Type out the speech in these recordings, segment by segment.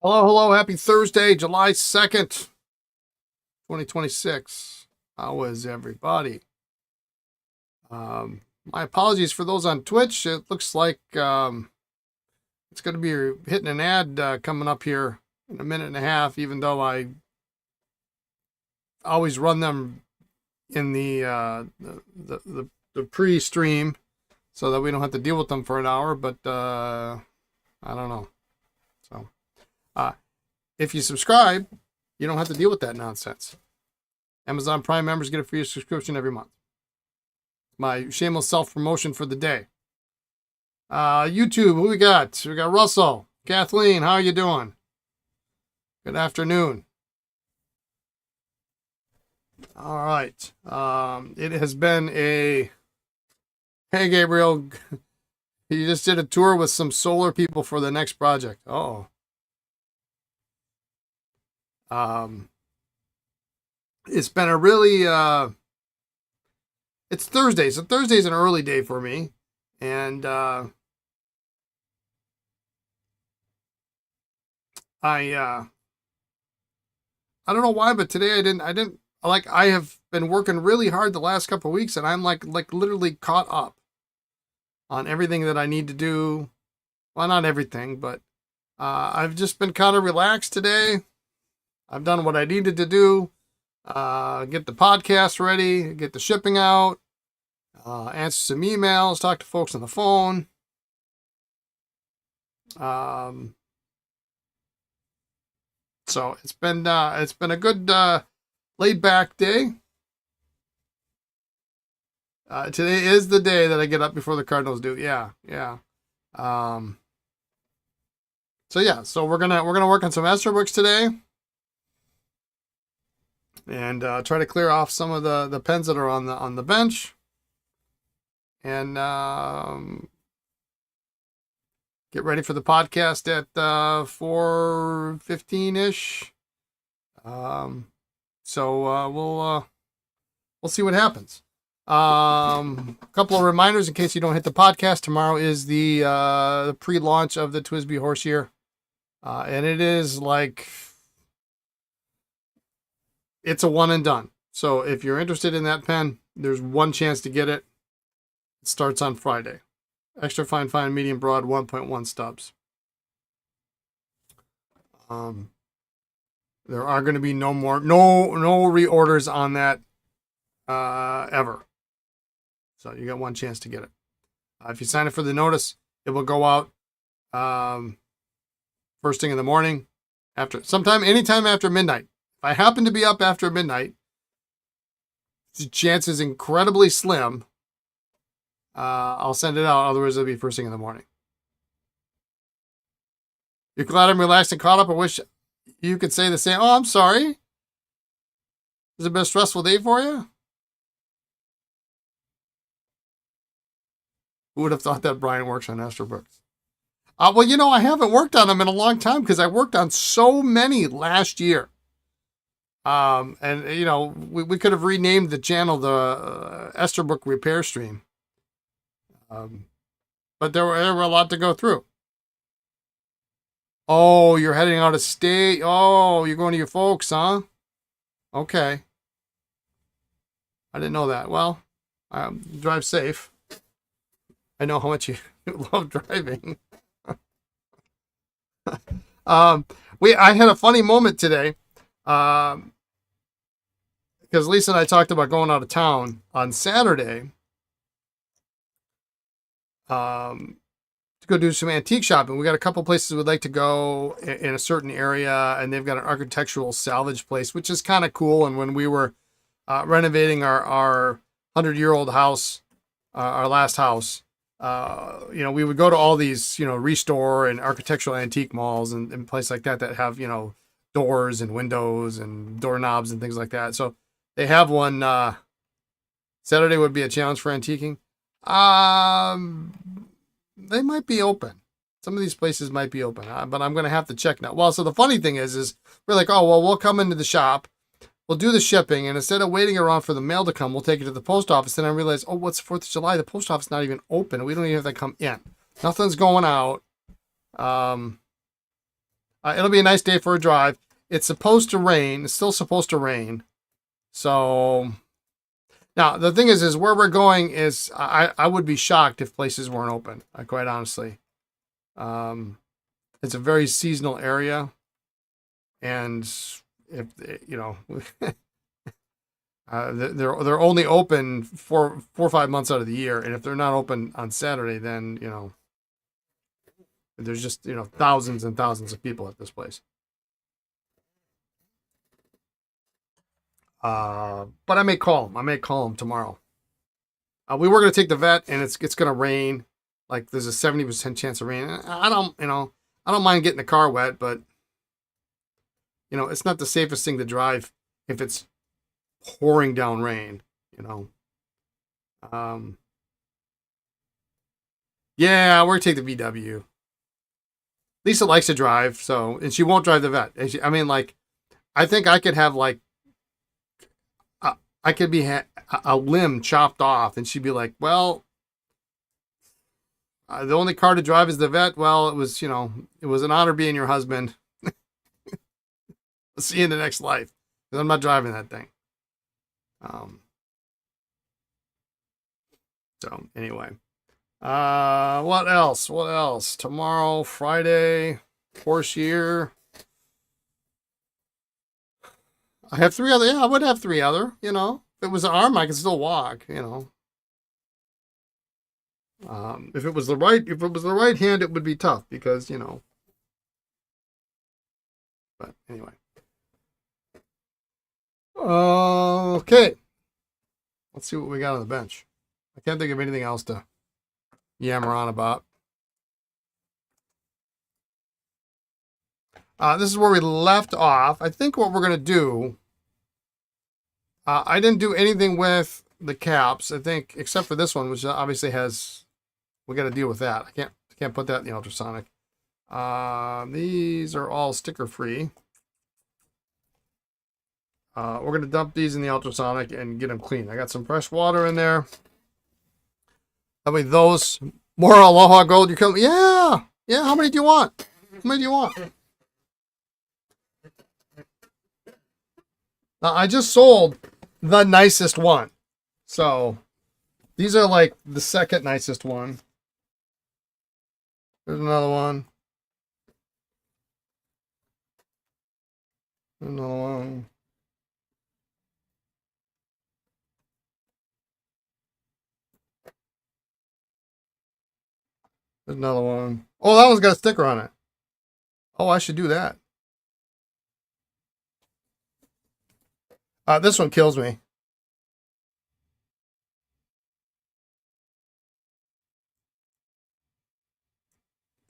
Hello, hello. Happy Thursday, July 2nd, 2026. How is everybody? My apologies for those on Twitch. It looks like it's going to be hitting an ad coming up here in a minute and a half, even though I always run them in the pre-stream so that we don't have to deal with them for an hour, but I don't know. So, uh, if you subscribe, you don't have to deal with that nonsense. Amazon Prime members get a free subscription every month. My shameless self-promotion for the day. YouTube, who we got? We got Russell. Kathleen, how are you doing? Good afternoon. All right. It has been a... Hey, Gabriel. You just did a tour with some solar people for the next project. Uh-oh. It's been a really... It's Thursday, so Thursday's an early day for me. And I don't know why, but today I didn't like I have been working really hard the last couple of weeks, and I'm like literally caught up on everything that I need to do. Well, not everything, but I've just been kind of relaxed today. I've done what I needed to do. Get the podcast ready, get the shipping out, answer some emails, talk to folks on the phone. So it's been a good laid back day. Today is the day that I get up before the Cardinals do. Yeah, yeah. So yeah, so we're gonna work on some Esterbrook's today, and try to clear off some of the pens that are on the bench, and get ready for the podcast at 4:15 ish. So we'll see what happens. A couple of reminders in case you don't hit the podcast. Tomorrow is the pre-launch of the Twisby Horse Year, and it is like it's a one and done. So if you're interested in that pen, there's one chance to get it. It starts on Friday. Extra fine, medium, broad, 1.1 stubs. There are going to be no reorders on that ever. So you got one chance to get it. If you sign up for the notice, it will go out first thing in the morning, anytime after midnight. If I happen to be up after midnight, the chance is incredibly slim. I'll send it out. Otherwise, it'll be first thing in the morning. You're glad I'm relaxed and caught up. I wish you could say the same. Oh, I'm sorry. Has it been a stressful day for you? Who would have thought that Brian works on Esterbrook's? Well, I haven't worked on them in a long time because I worked on so many last year. And we could have renamed the channel the Esterbrook Repair Stream. But there were a lot to go through. Oh, you're heading out of state. Oh, you're going to your folks, huh? Okay. I didn't know that. Well, drive safe. I know how much you love driving. I had a funny moment today. Because Lisa and I talked about going out of town on Saturday. To go do some antique shopping. We got a couple places we'd like to go in a certain area, and they've got an architectural salvage place, which is kind of cool. And when we were renovating our 100-year-old house, our last house, we would go to all these, restore and architectural antique malls and places like that have, doors and windows and doorknobs and things like that. So they have one. Saturday would be a challenge for antiquing. They might be open. Some of these places might be open, but I'm going to have to check now. Well, so the funny thing is we're like, oh, well, we'll come into the shop, we'll do the shipping, and instead of waiting around for the mail to come, we'll take it to the post office. Then I realized, oh, what's 4th of July? The post office is not even open. We don't even have to come in. Nothing's going out. It'll be a nice day for a drive. It's supposed to rain. It's still supposed to rain. So now the thing is where we're going is I would be shocked if places weren't open. Quite honestly, it's a very seasonal area, and if you know, they're only open for 4 or 5 months out of the year, and if they're not open on Saturday, then there's just thousands and thousands of people at this place. But I may call him. I may call him tomorrow. We were going to take the vet, and it's going to rain. Like there's a 70% chance of rain. I don't mind getting the car wet, but it's not the safest thing to drive if it's pouring down rain. Yeah, we're going to take the VW. Lisa likes to drive, and she won't drive the vet. I think I could have I could be a limb chopped off, and she'd be like, "Well, the only car to drive is the vet." Well, it was an honor being your husband. I'll see you in the next life, because I'm not driving that thing. So anyway, what else? What else? Tomorrow, Friday, horse year. I have 3 other. Yeah, I would have 3 other. If it was an arm, I could still walk. If it was the right hand, it would be tough because But anyway. Okay. Let's see what we got on the bench. I can't think of anything else to yammer on about. This is where we left off. I think what we're going to do, I didn't do anything with the caps, I think, except for this one, which obviously we got to deal with that. I can't put that in the ultrasonic. These are all sticker free. We're going to dump these in the ultrasonic and get them clean. I got some fresh water in there. That way those, more Aloha Gold, you come, yeah, how many do you want? How many do you want? Now, I just sold the nicest one. So, these are like the second nicest one. There's another one. Another one. There's another one. Oh, that one's got a sticker on it. Oh, I should do that. This one kills me.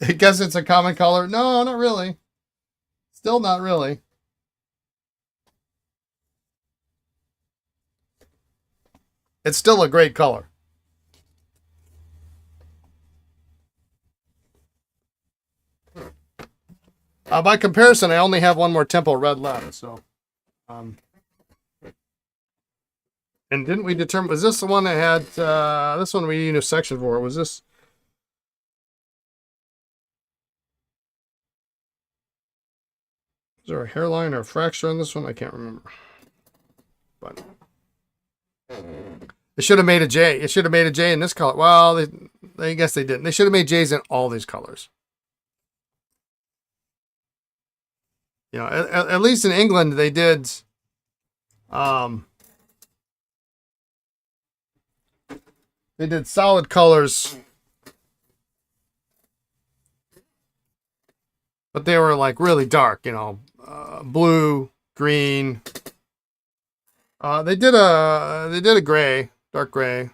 I guess it's a common color. No, not really. Still not really. It's still a great color. By comparison, I only have one more Tempo Red left. So, and didn't we determine, was this the one that had, this one we need a new section for? Was this? Is there a hairline or a fracture on this one? I can't remember. But they should have made a J. It should have made a J in this color. Well, I guess they didn't. They should have made J's in all these colors. At least in England, they did. They did solid colors, but they were like really dark. Blue, green. They did a gray, dark gray.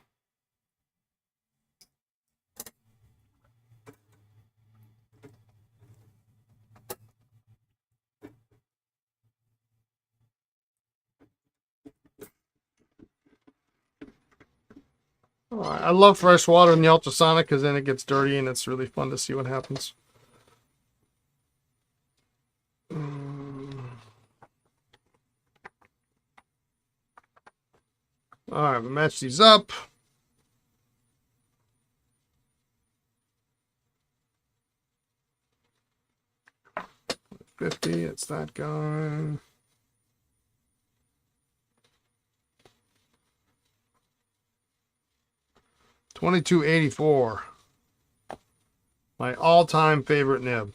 I love fresh water in the ultrasonic because then it gets dirty and it's really fun to see what happens. All right, we'll match these up. $22.50. It's that guy. $22.84. My all-time favorite nib.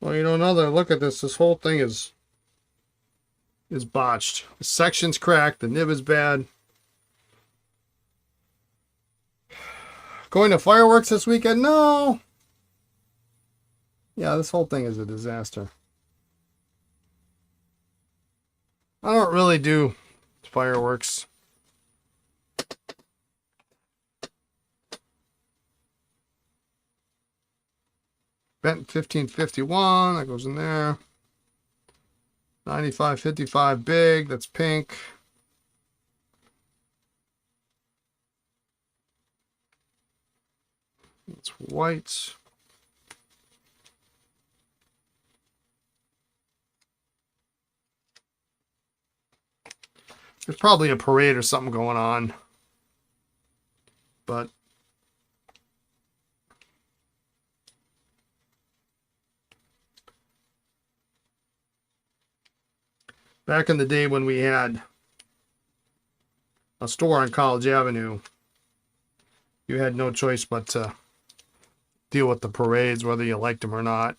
Well, you know, now that I look at this, this whole thing is botched. The section's cracked. The nib is bad. Going to fireworks this weekend? No. Yeah, this whole thing is a disaster. I don't really do fireworks. Bent 1551, that goes in there. 9555 big, that's pink. It's white. There's probably a parade or something going on. But back in the day when we had a store on College Avenue, you had no choice but to deal with the parades, whether you liked them or not.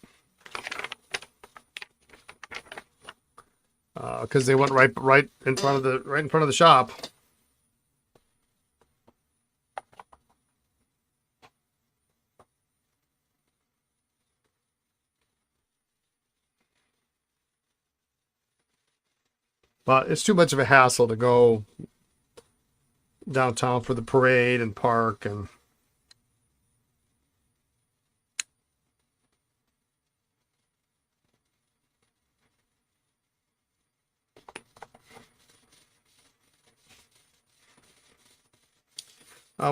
Because they went right in front of the shop. But it's too much of a hassle to go downtown for the parade and park and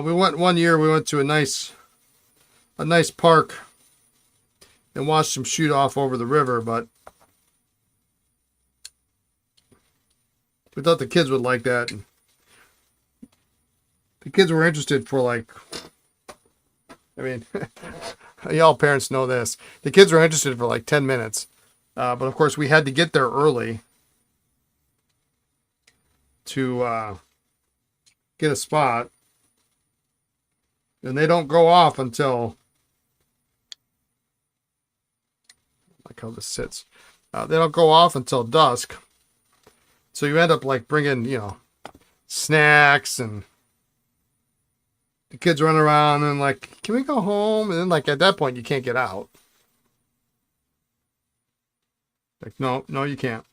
we went one year. We went to a nice park and watched them shoot off over the river, but we thought the kids would like that. And the kids were interested for like, I mean, y'all parents know this. The kids were interested for like 10 minutes. But of course we had to get there early to get a spot. And they don't go off until, I like how this sits. They don't go off until dusk. So you end up like bringing, you know, snacks and the kids run around and like, can we go home? And then like at that point you can't get out. Like, no, you can't.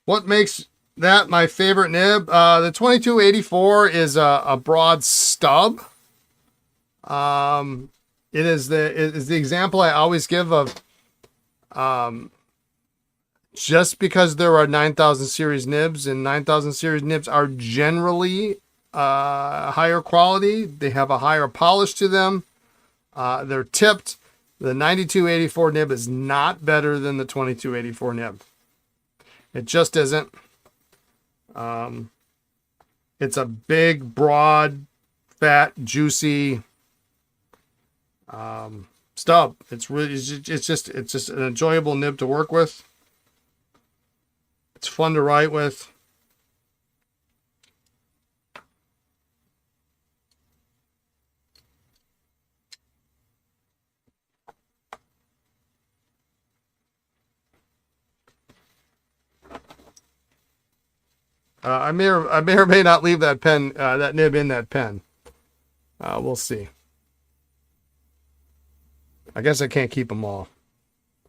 What makes that my favorite nib? The 2284 is a broad stub. It is the example I always give of just because there are 9000 series nibs, and 9000 series nibs are generally higher quality. They have a higher polish to them. They're tipped. The 9284 nib is not better than the 2284 nib. It just isn't. It's a big, broad, fat, juicy stub. It's just an enjoyable nib to work with. It's fun to write with. I may or may not leave that pen, that nib in that pen. We'll see. I guess I can't keep them all.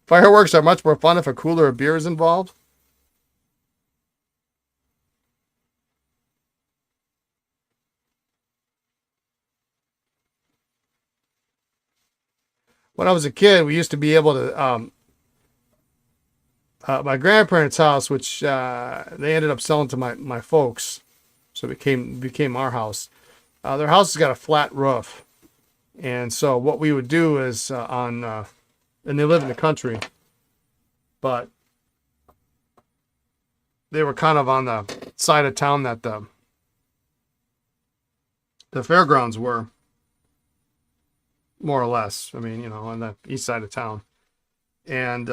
Fireworks are much more fun if a cooler of beer is involved. When I was a kid, we used to be able to, my grandparents' house, which they ended up selling to my folks, so it became our house. Their house has got a flat roof. And so what we would do is and they live in the country, but they were kind of on the side of town that the fairgrounds were, more or less. I mean, on the east side of town. And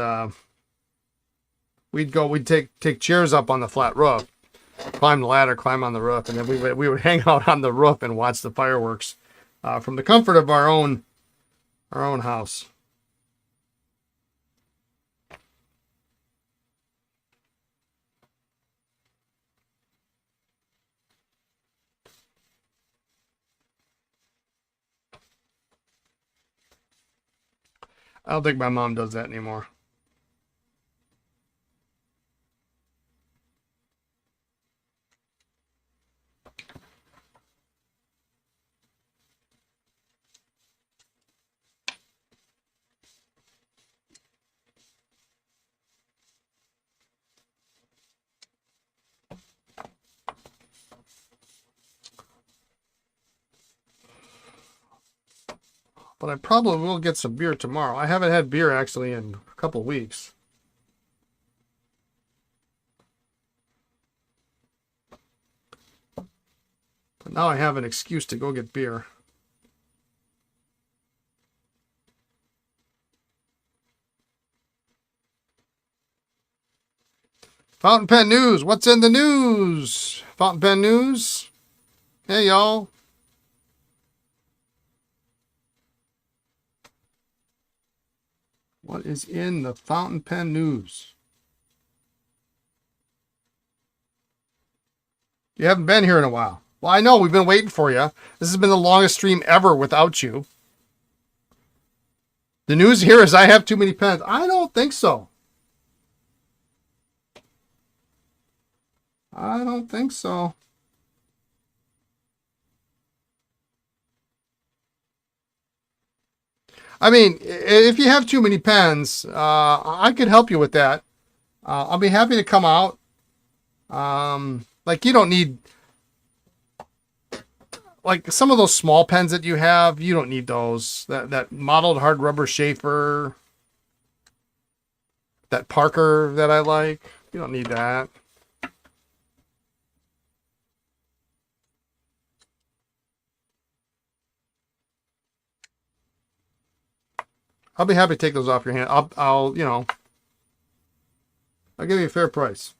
we'd take chairs up on the flat roof, climb the ladder, climb on the roof, and then we would hang out on the roof and watch the fireworks from the comfort of our own house. I don't think my mom does that anymore. But I probably will get some beer tomorrow. I haven't had beer actually in a couple weeks. But now I have an excuse to go get beer. Fountain Pen News. What's in the news? Fountain Pen News. Hey, y'all. What is in the Fountain Pen News? You haven't been here in a while. Well, I know. We've been waiting for you. This has been the longest stream ever without you. The news here is I have too many pens. I don't think so. I don't think so. I mean, if you have too many pens, I could help you with that. I'll be happy to come out. Like, you don't need, like, some of those small pens that you have, you don't need those. That mottled hard rubber Schaefer, that Parker that I like, you don't need that. I'll be happy to take those off your hand. I'll give you a fair price.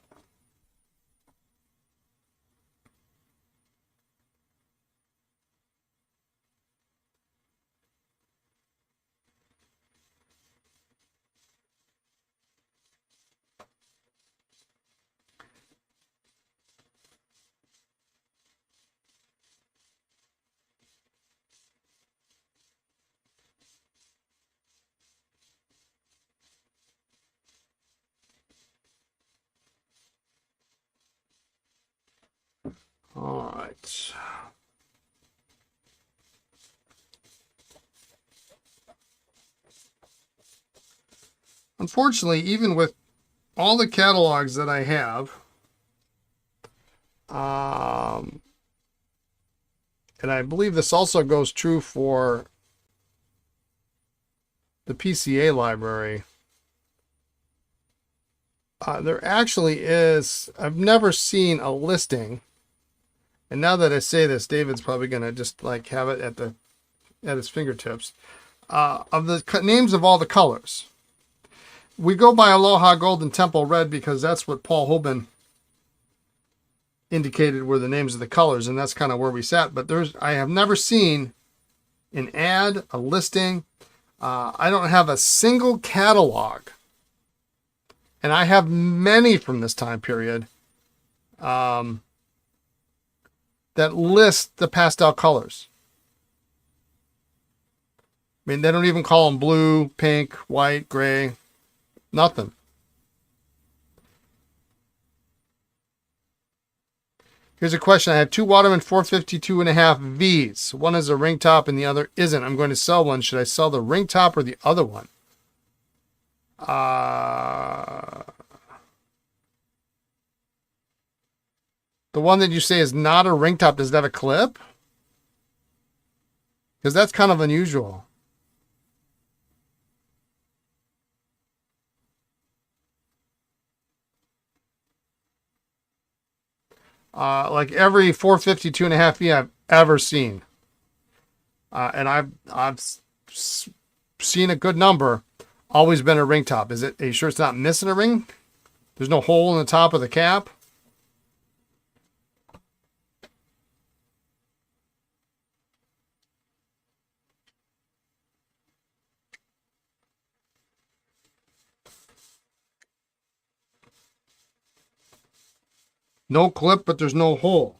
All right. Unfortunately, even with all the catalogs that I have, and I believe this also goes true for the PCA library, there actually is, I've never seen a listing. And now that I say this, David's probably going to just like have it at his fingertips, of the names of all the colors. We go by Aloha Golden Temple Red because that's what Paul Hoban indicated were the names of the colors, and that's kind of where we sat. But I have never seen an ad, a listing. I don't have a single catalog, and I have many from this time period. That list the pastel colors. I mean, they don't even call them blue, pink, white, gray, nothing. Here's a question. I have two Waterman 452.5 Vs. One is a ring top and the other isn't. I'm going to sell one. Should I sell the ring top or the other one? The one that you say is not a ring top, does it have a clip? because that's kind of unusual. Like every 450 2.5V I've ever seen, and I've seen a good number, always been a ring top. Are you sure it's not missing a ring? There's no hole in the top of the cap. No clip, but there's no hole.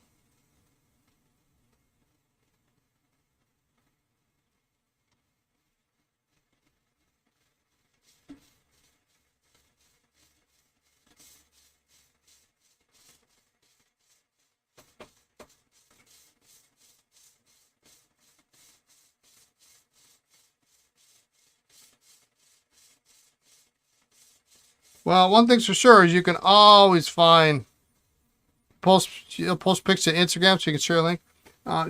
Well, one thing's for sure is you can always find post pics to Instagram so you can share a link.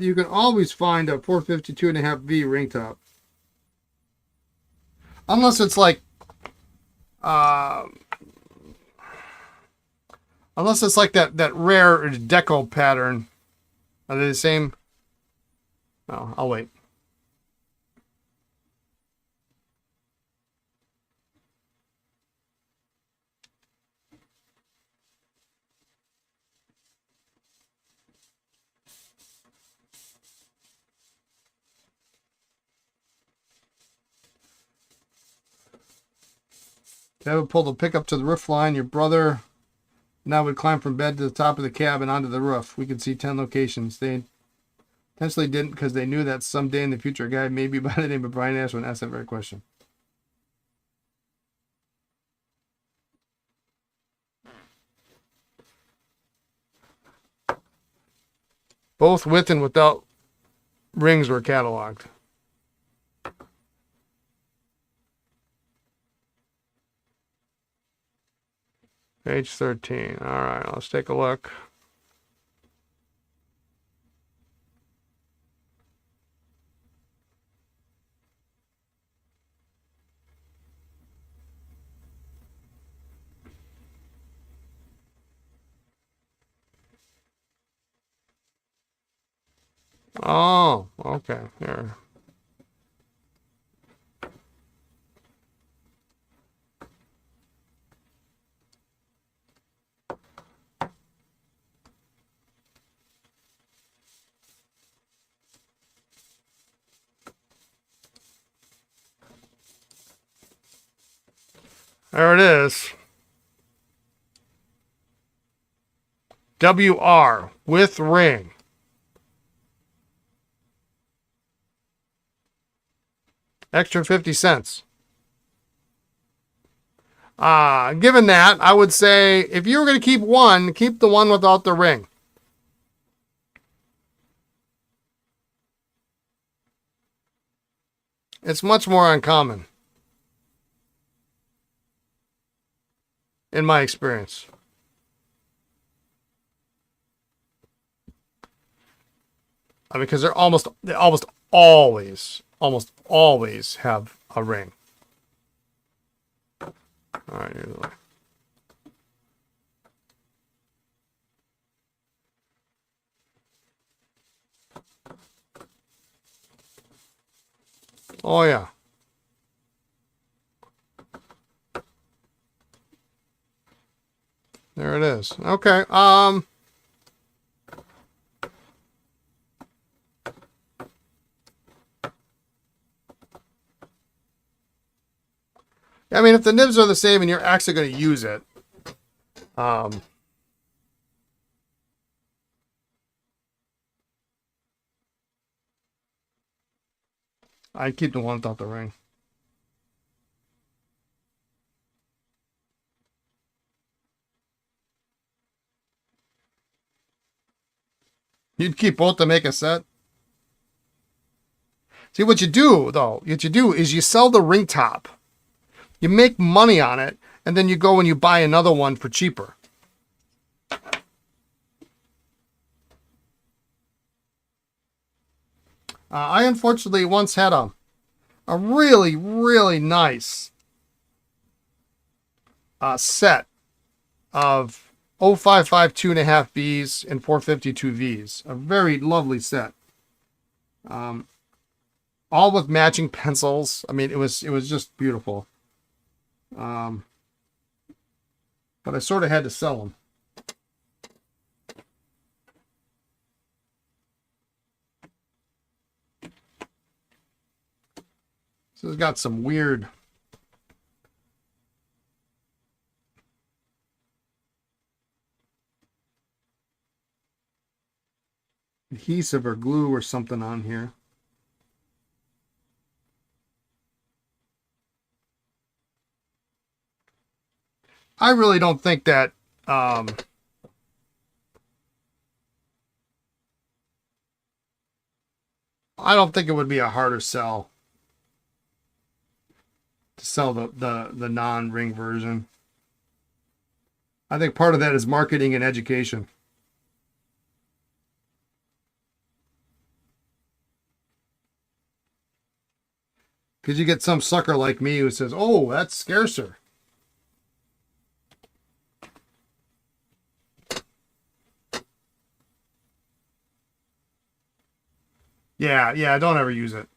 You can always find a 450 2.5V ring top, unless it's like that rare deco pattern. Are they the same? Oh, I'll wait. Dad would pull the pickup to the roof line. Your brother now would climb from bed to the top of the cab and onto the roof. We could see 10 locations. They intentionally didn't because they knew that someday in the future a guy maybe by the name of Brian Ashwin asked that very question. Both with and without rings were cataloged. Page 13. All right, let's take a look. Oh, okay. Here. There it is. WR with ring. Extra 50 cents. Given that, I would say if you were going to keep one, keep the one without the ring. It's much more uncommon, in my experience. I mean, because they almost always have a ring. All right, here's the way. Oh yeah. There it is. Okay. I mean, if the nibs are the same and you're actually going to use it, I'd keep the one without the ring. You'd keep both to make a set. See, what you do is you sell the ring top. You make money on it, and then you go and you buy another one for cheaper. I unfortunately once had a really, really nice set of 055 2.5Bs and 452 Vs. A very lovely set. All with matching pencils. I mean, it was just beautiful. But I sort of had to sell them. So it's got some weird adhesive or glue or something on here. I really don't think that I don't think it would be a harder sell to sell the non-ring version. I think part of that is marketing and education. Because you get some sucker like me who says, oh, that's scarcer. Yeah, don't ever use it.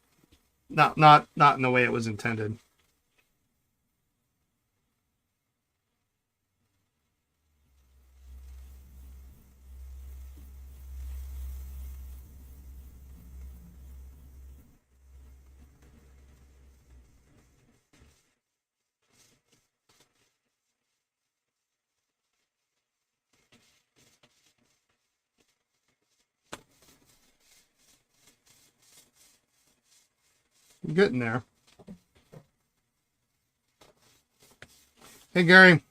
Not in the way it was intended. I'm getting there. Hey, Gary.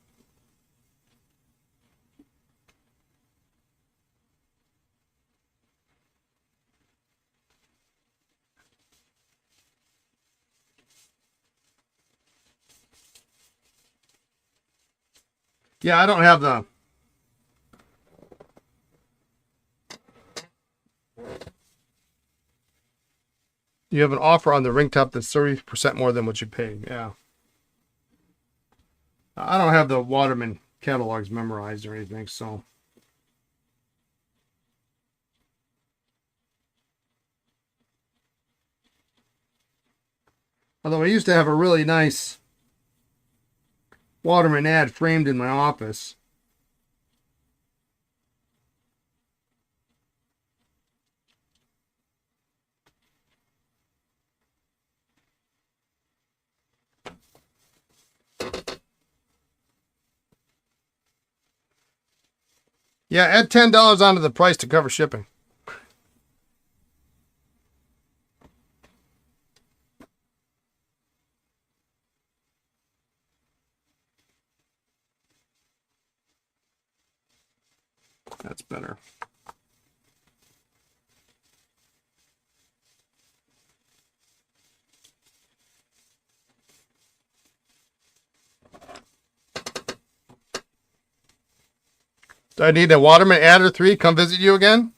Yeah, I don't have the... You have an offer on the ring top that's 30% more than what you paid. Yeah. I don't have the Waterman catalogs memorized or anything, so... Although I used to have a really nice Waterman ad framed in my office. Yeah, add $10 onto the price to cover shipping. That's better. Do I need a Waterman ad or 3? Come visit you again?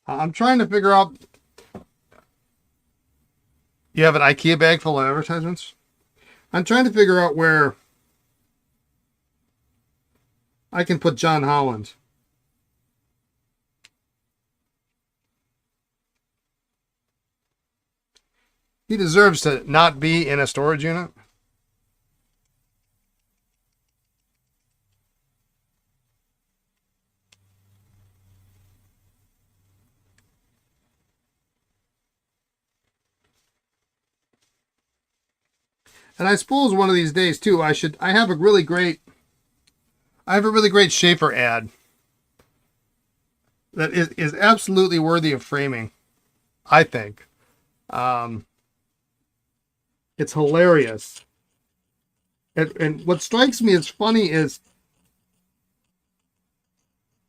I'm trying to figure out... You have an IKEA bag full of advertisements? I'm trying to figure out where I can put John Holland. He deserves to not be in a storage unit. And I suppose one of these days too, I have a really great Schaefer ad that is absolutely worthy of framing, I think. It's hilarious. And what strikes me as funny is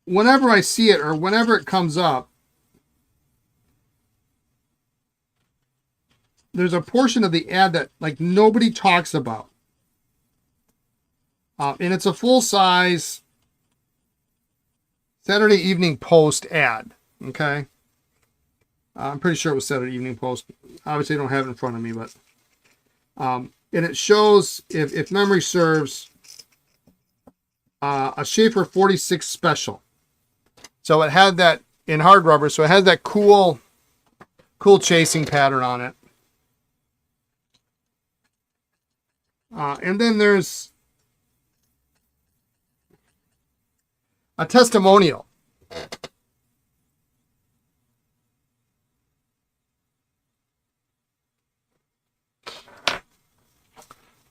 whenever I see it or whenever it comes up, there's a portion of the ad that like nobody talks about. And it's a full-size Saturday Evening Post ad. Okay. I'm pretty sure it was Saturday Evening Post. Obviously, I don't have it in front of me, but and it shows, if memory serves, a Schaefer 46 Special. So it had that in hard rubber. So it has that cool chasing pattern on it. And then there's a testimonial.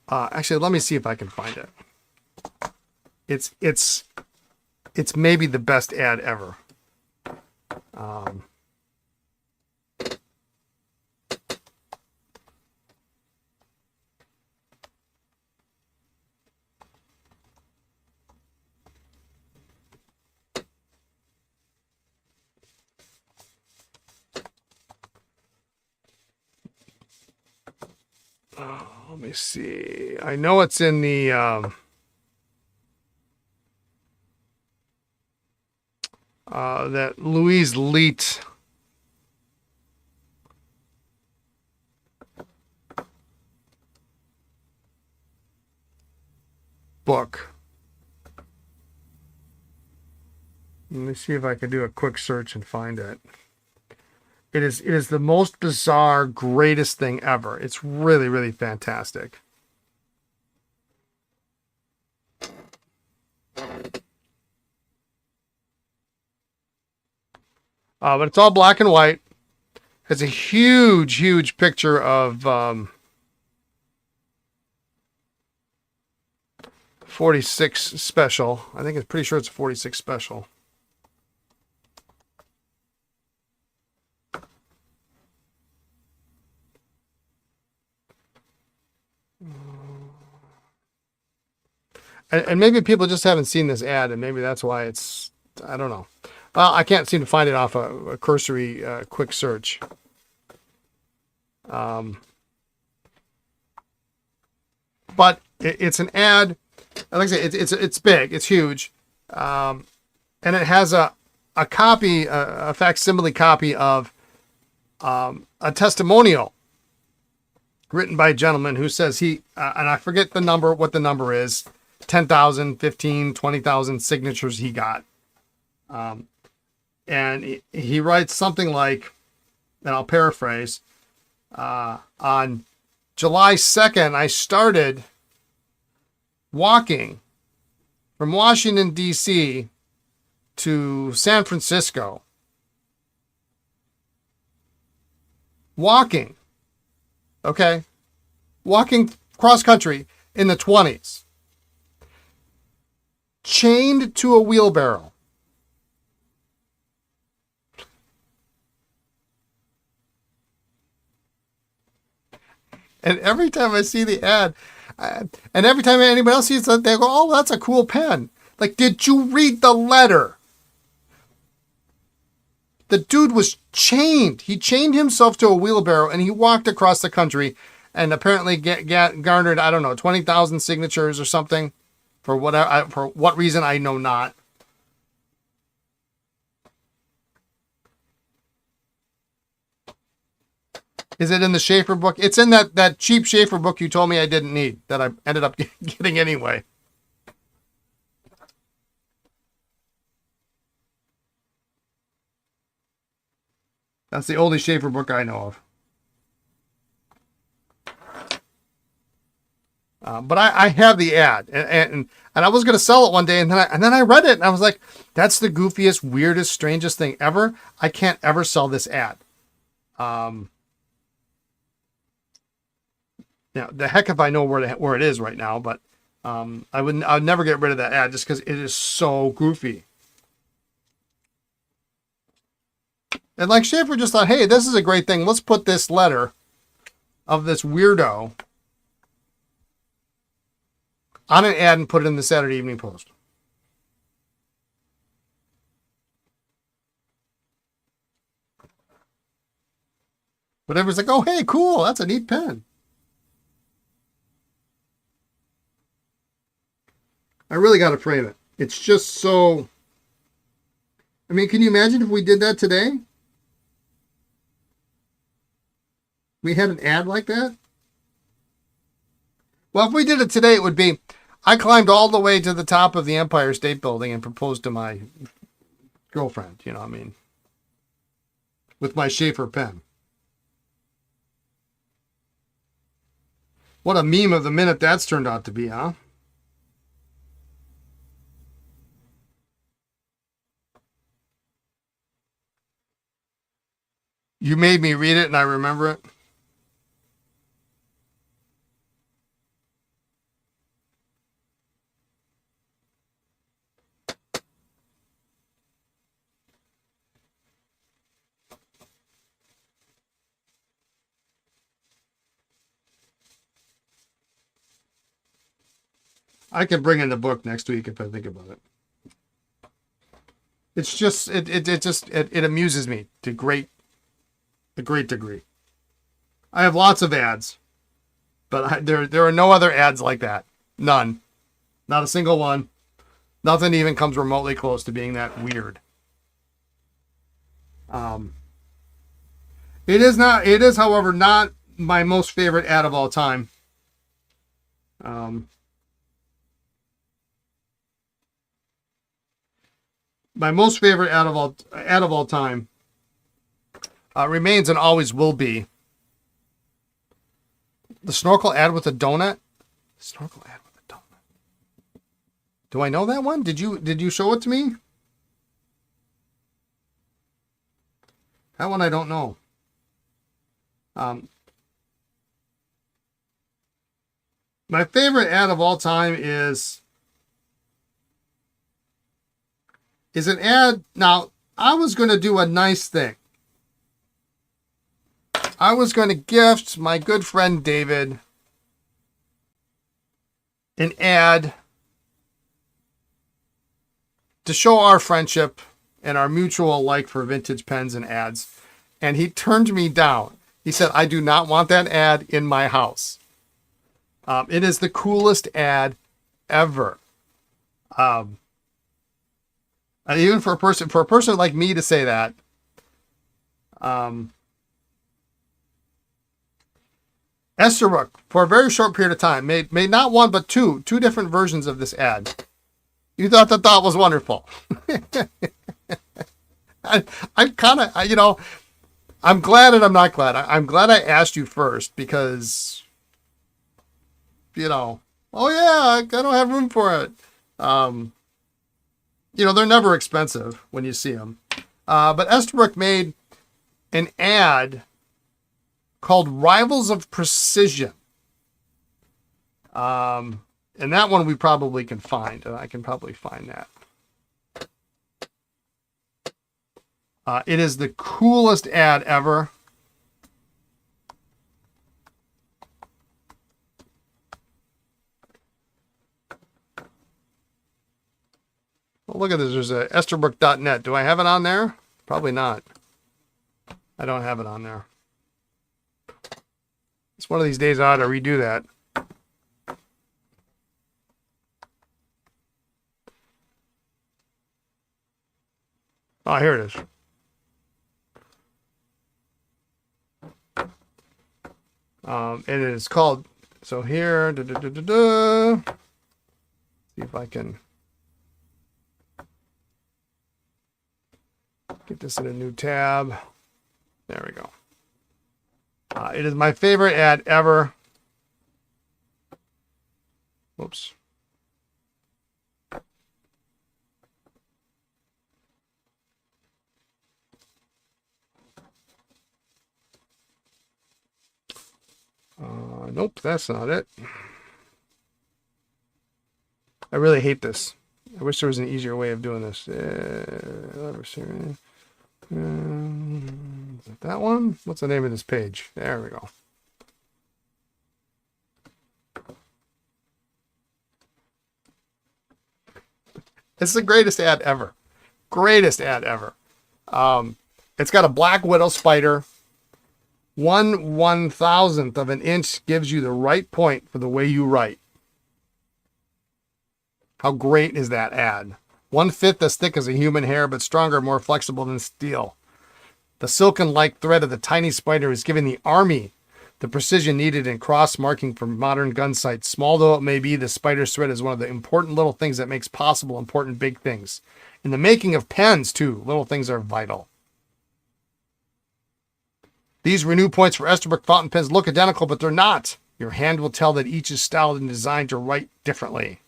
Actually, let me see if I can find it. It's maybe the best ad ever. Let me see. I know it's in the that Louise Leet book. Let me see if I can do a quick search and find it. It is the most bizarre, greatest thing ever. It's really, really fantastic. But it's all black and white. It's a huge, huge picture of 46 Special. I think it's pretty sure it's a 46 Special. And maybe people just haven't seen this ad, and maybe that's why it's, I don't know. Well, I can't seem to find it off a cursory quick search. But it's an ad. Like I say, it's big, it's huge, and it has a copy, a facsimile copy of a testimonial written by a gentleman who says he, and I forget the number, what the number is, 10,000, 15, 20,000 signatures he got. And he writes something like, and I'll paraphrase, on July 2nd, I started walking from Washington, D.C. to San Francisco. Walking. Okay? Walking cross country in the 20s. Chained to a wheelbarrow. And every time I see the ad, and every time anybody else sees it, they go, oh, that's a cool pen. Like, did you read the letter? The dude was chained. He chained himself to a wheelbarrow, and he walked across the country and apparently garnered, I don't know, 20,000 signatures or something. For what reason, I know not. Is it in the Schaefer book? It's in that cheap Schaefer book you told me I didn't need, that I ended up getting anyway. That's the only Schaefer book I know of. But I have the ad, and I was going to sell it one day, and then I read it, and I was like, that's the goofiest, weirdest, strangest thing ever. I can't ever sell this ad. The heck if I know where it is right now, but I would never get rid of that ad just because it is so goofy. And like Schaefer just thought, hey, this is a great thing. Let's put this letter of this weirdo on an ad and put it in the Saturday Evening Post. But everyone's like, oh, hey, cool. That's a neat pen. I really got to frame it. It's just so... I mean, can you imagine if we did that today? We had an ad like that? Well, if we did it today, it would be, I climbed all the way to the top of the Empire State Building and proposed to my girlfriend, you know what I mean? With my Schaefer pen. What a meme of the minute that's turned out to be, huh? You made me read it and I remember it. I can bring in the book next week if I think about it. It's just it amuses me to a great degree. I have lots of ads, but there are no other ads like that. None. Not a single one. Nothing even comes remotely close to being that weird. It is, however, not my most favorite ad of all time. My most favorite ad of all time remains and always will be the snorkel ad with a donut. Snorkel ad with a donut. Do I know that one? Did you show it to me? That one I don't know. My favorite ad of all time is an ad. Now, I was going to do a nice thing. I was going to gift my good friend David an ad to show our friendship and our mutual like for vintage pens and ads. And he turned me down. He said, I do not want that ad in my house. It is the coolest ad ever. And even for a person like me to say that, Esterbrook, for a very short period of time, made not one but two different versions of this ad. You thought that was wonderful. I'm kind of, I'm glad and I'm not glad. I'm glad I asked you first because, oh yeah, I don't have room for it. They're never expensive when you see them. But Esterbrook made an ad called Rivals of Precision. And that one we probably can find. I can probably find that. It is the coolest ad ever. Well, look at this. There's a Esterbrook.net. Do I have it on there? Probably not. I don't have it on there. It's one of these days I ought to redo that. Oh, here it is. And it is called, so here, see if I can get this in a new tab. There we go. It is my favorite ad ever. Whoops. Nope, that's not it. I really hate this. I wish there was an easier way of doing this. Is it that one? What's the name of this page? There we go. It's the greatest ad ever. Greatest ad ever. It's got a Black Widow spider 1/1000th of an inch gives you the right point for the way you write. How great is that ad? 1/5 as thick as a human hair, but stronger, more flexible than steel. The silken-like thread of the tiny spider is giving the Army the precision needed in cross-marking for modern gun sights. Small though it may be, the spider's thread is one of the important little things that makes possible important big things. In the making of pens, too, little things are vital. These Renew points for Esterbrook fountain pens look identical, but they're not. Your hand will tell that each is styled and designed to write differently.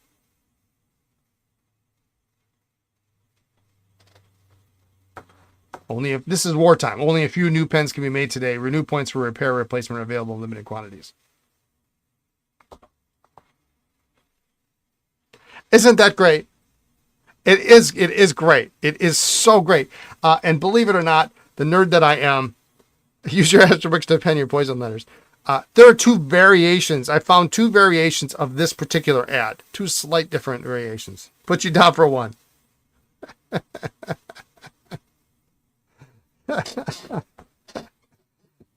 Only if this is wartime. Only a few new pens can be made today. Renew points for repair replacement are available in limited quantities. Isn't that great? It is great. It is so great. And believe it or not, the nerd that I am, use your Esterbrook to pen your poison letters. There are two variations. I found two variations of this particular ad. Two slight different variations. Put you down for one.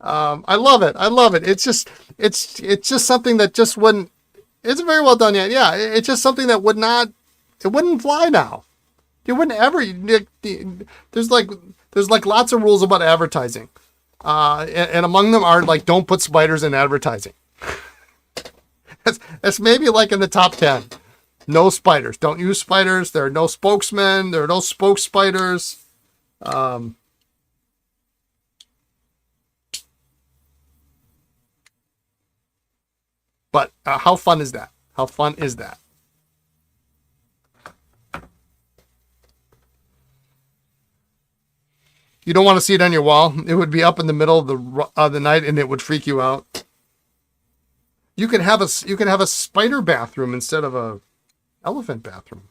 I love it. I love it. It's just something that just wouldn't. It's very well done yet. Yeah, it's just something that would not. It wouldn't fly now. You wouldn't ever. There's like lots of rules about advertising, and among them are like don't put spiders in advertising. That's maybe like in the top 10. No spiders. Don't use spiders. There are no spokesmen. There are no spoke spiders. But how fun is that? How fun is that? You don't want to see it on your wall. It would be up in the middle of the night, and it would freak you out. You can have a spider bathroom instead of a elephant bathroom.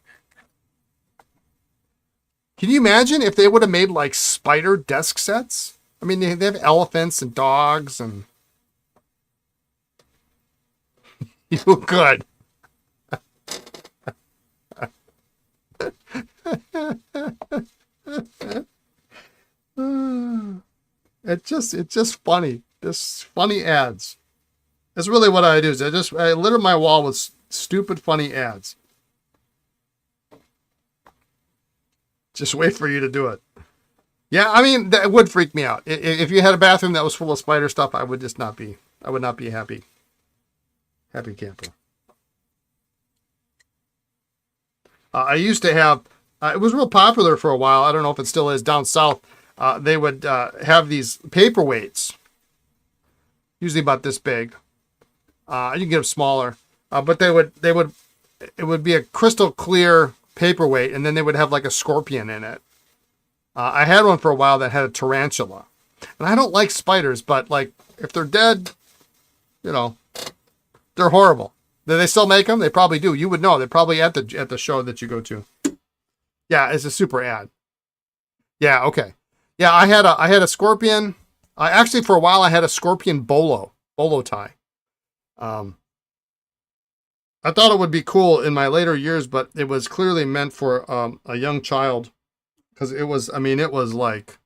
Can you imagine if they would have made like spider desk sets? I mean, they have elephants and dogs and. You could. It's just funny. Just funny ads. That's really what I do. Is I litter my wall with stupid funny ads. Just wait for you to do it. Yeah, I mean that would freak me out. If you had a bathroom that was full of spider stuff, I would just not be. I would not be happy. Happy camper. I used to have, it was real popular for a while. I don't know if it still is down south. They would have these paperweights, usually about this big. You can get them smaller, but it would be a crystal clear paperweight, and then they would have like a scorpion in it. I had one for a while that had a tarantula, and I don't like spiders, but like if they're dead, they're horrible. Do they still make them? They probably do. You would know. They're probably at the show that you go to. Yeah, it's a super ad. Yeah, okay. Yeah, I had a scorpion. Actually, for a while, I had a scorpion bolo tie. I thought it would be cool in my later years, but it was clearly meant for a young child because it was like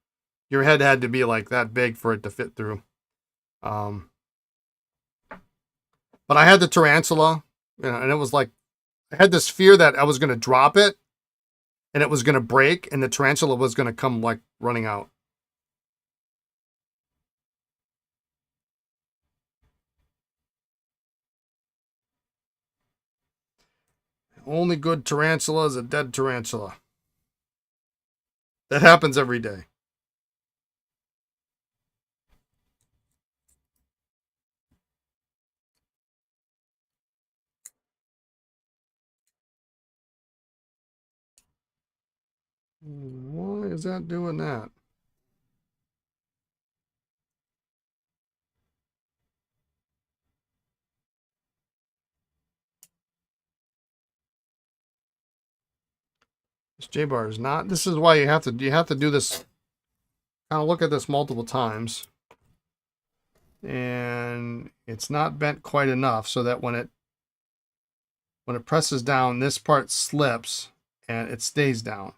your head had to be like that big for it to fit through. But I had the tarantula, and it was like, I had this fear that I was going to drop it, and it was going to break, and the tarantula was going to come, like, running out. The only good tarantula is a dead tarantula. That happens every day. Why is that doing that? This J-bar is not. This is why you have to do this. Kind of look at this multiple times, and it's not bent quite enough so that when it presses down, this part slips and it stays down.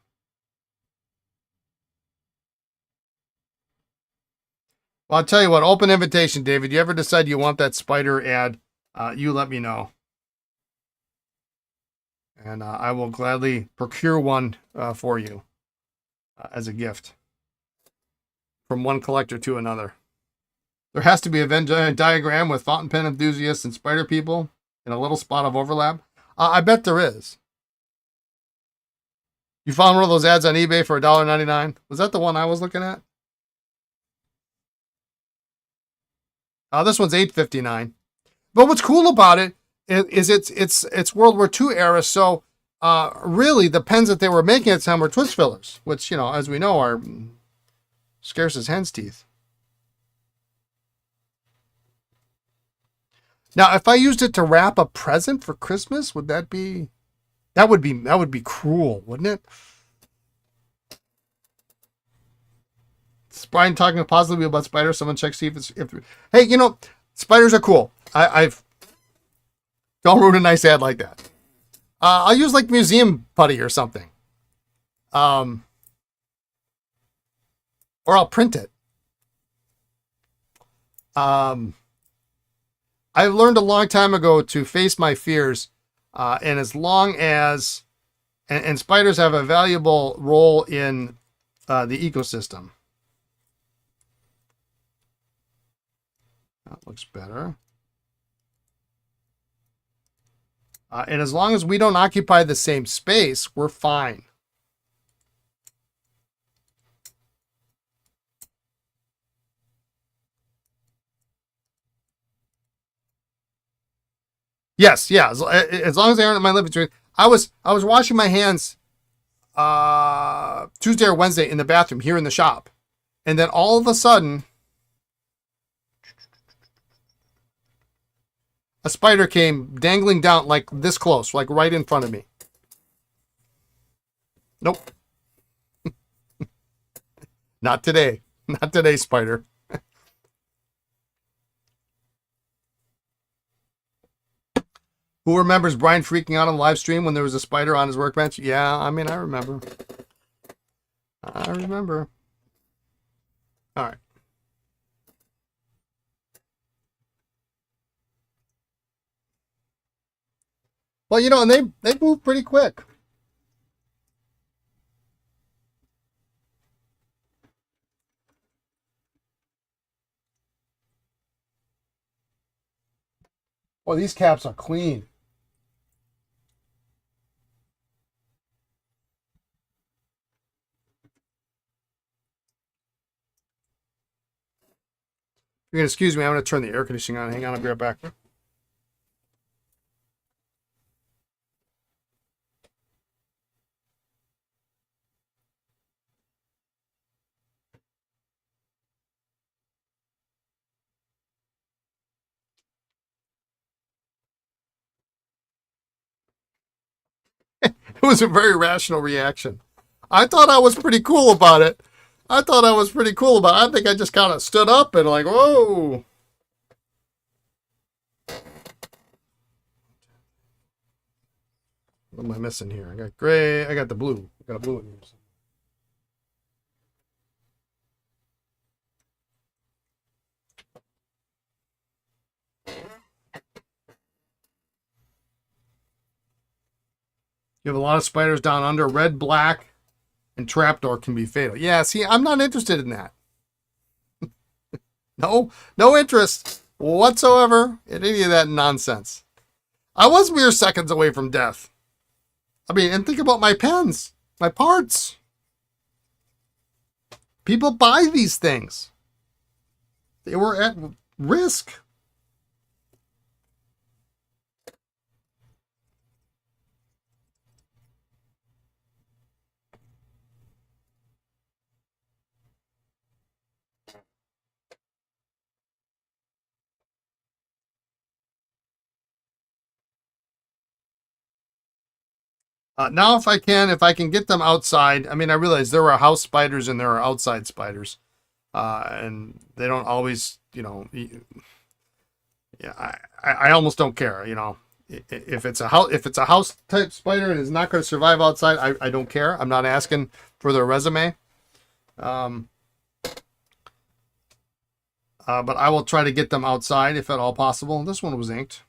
Well, I'll tell you what, open invitation, David. You ever decide you want that spider ad, you let me know. And I will gladly procure one for you as a gift from one collector to another. There has to be a Venn diagram with fountain pen enthusiasts and spider people and a little spot of overlap. I bet there is. You found one of those ads on eBay for $1.99? Was that the one I was looking at? This one's $8.59. But what's cool about it is it's World War II era, so really the pens that they were making at the time were twist fillers, which, you know, as we know, are scarce as hen's teeth. Now, if I used it to wrap a present for Christmas, would that be... That would be cruel, wouldn't it? Is Brian talking positively about spiders? Someone check, see if hey, you know, spiders are cool. I've don't ruin a nice ad like that. I'll use like museum putty or something. Or I'll print it. I learned a long time ago to face my fears. And as long as, and spiders have a valuable role in the ecosystem. That looks better. And as long as we don't occupy the same space, we're fine. Yes, yeah. As long as they aren't in my living room. I was washing my hands Tuesday or Wednesday in the bathroom here in the shop, and then all of a sudden, a spider came dangling down like this close, like right in front of me. Nope. Not today. Not today, spider. Who remembers Brian freaking out on the live stream when there was a spider on his workbench? Yeah, I mean, I remember. I remember. All right. Well, you know, and they move pretty quick. Well, these caps are clean. You're going to excuse me. I'm going to turn the air conditioning on. Hang on. I'll be right back. It was a very rational reaction. I thought I was pretty cool about it. I think I just kind of stood up and like, whoa. What am I missing here? I got gray. I got the blue. I got a blue in here. You have a lot of spiders down under. Red, black, and trapdoor can be fatal. Yeah, see, I'm not interested in that. No interest whatsoever in any of that nonsense. I was mere seconds away from death. I mean, and think about my pens, my parts. People buy these things. They were at risk. Now, if I can get them outside. I mean, I realize there are house spiders and there are outside spiders, and they don't always, you know. Yeah, I almost don't care. You know, if it's a house type spider and is not going to survive outside, I don't care. I'm not asking for their resume. but I will try to get them outside if at all possible. This one was inked.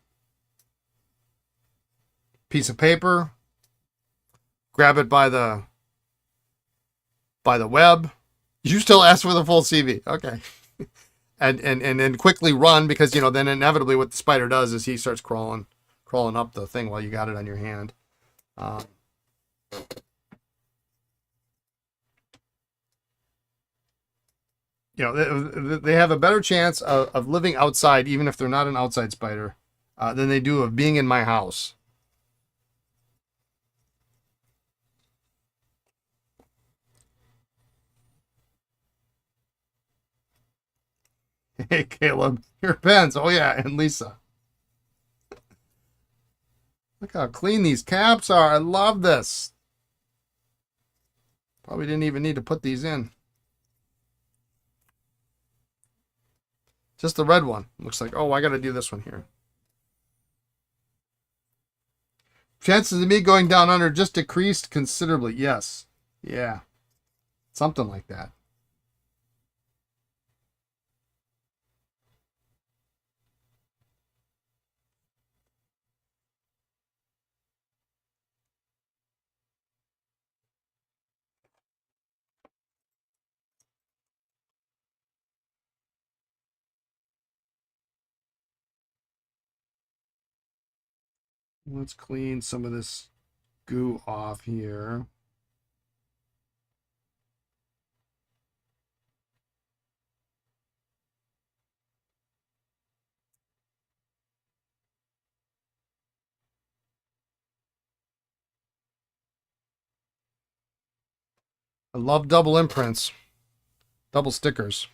Piece of paper. Grab it by the web. You still ask for the full CV. Okay. And then quickly run, because, you know, then inevitably what the spider does is he starts crawling up the thing while you got it on your hand. You know, they have a better chance of living outside, even if they're not an outside spider, than they do of being in my house. Hey, Caleb, your pens. Oh, yeah, and Lisa. Look how clean these caps are. I love this. Probably didn't even need to put these in. Just the red one. Looks like, oh, I got to do this one here. Chances of me going down under just decreased considerably. Yes. Yeah. Something like that. Let's clean some of this goo off here. I love double imprints, double stickers.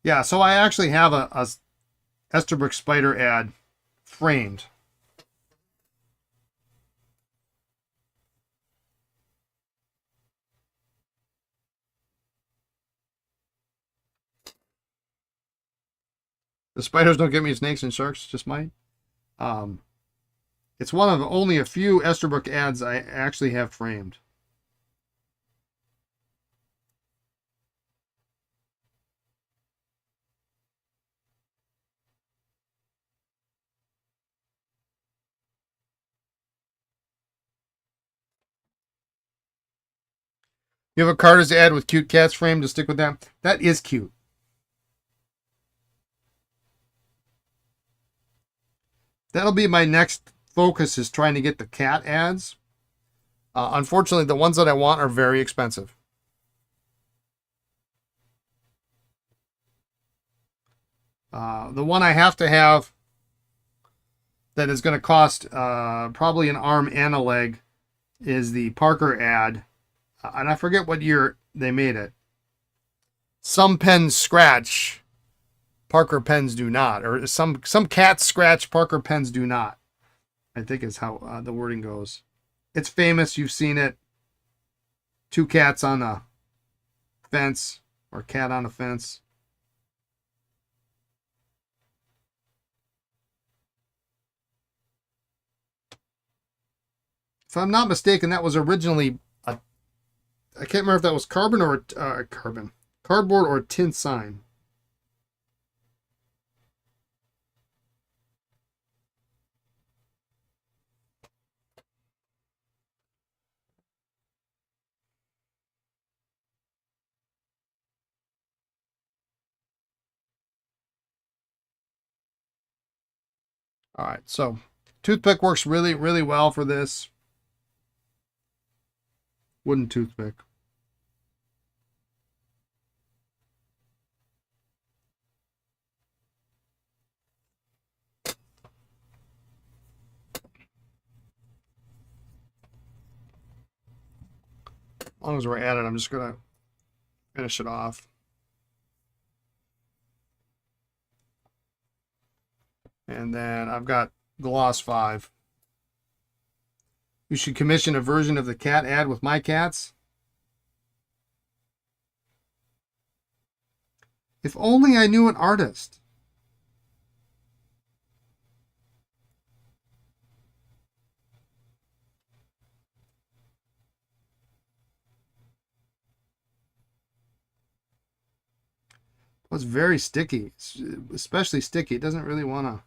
Yeah, so I actually have a Esterbrook spider ad framed. The spiders don't get me snakes and sharks, just mine. It's one of only a few Esterbrook ads I actually have framed. You have a Carter's ad with cute cats framed to stick with that? That is cute. That'll be my next focus, is trying to get the cat ads. Unfortunately, the ones that I want are very expensive. The one I have to have that is going to cost probably an arm and a leg is the Parker ad. And I forget what year they made it. Some pens scratch, Parker pens do not. Or some cats scratch, Parker pens do not, I think is how the wording goes. It's famous. You've seen it. Two cats on a fence, or cat on a fence. If I'm not mistaken, that was originally I can't remember if that was cardboard or a tin sign. All right, so toothpick works really, really well for this. Wooden toothpick. As long as we're at it, I'm just going to finish it off. And then I've got Gloss 5. You should commission a version of the cat ad with my cats. If only I knew an artist. It's very sticky, especially sticky. It doesn't really want to.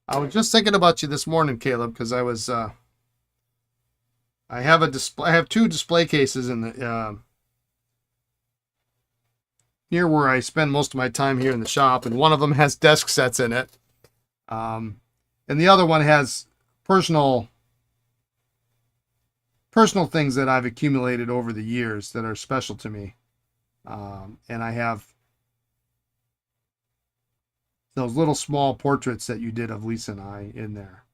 I was just thinking about you this morning, Caleb, because I have a display. I have two display cases in the near where I spend most of my time here in the shop, and one of them has desk sets in it, um, and the other one has personal personal things that I've accumulated over the years that are special to me. And I have those little small portraits that you did of Lisa and I in there.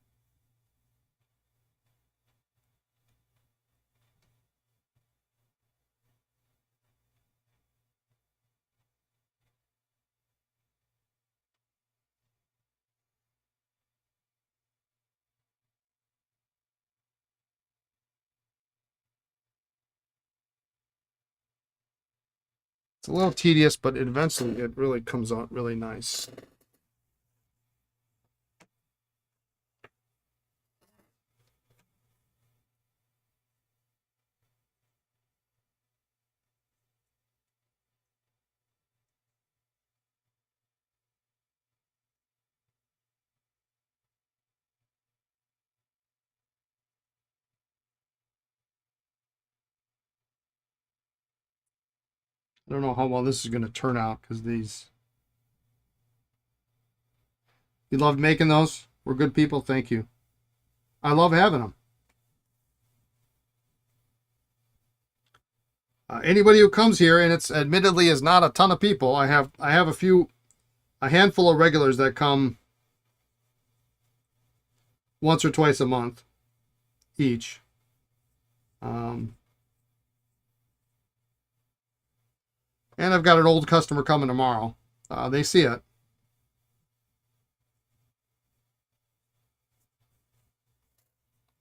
It's a little tedious, but eventually it really comes out really nice. I don't know how well this is going to turn out because these. You loved making those? We're good people. Thank you. I love having them. Anybody who comes here, and it's admittedly is not a ton of people. I have a handful of regulars that come once or twice a month each. Um, and I've got an old customer coming tomorrow. They see it.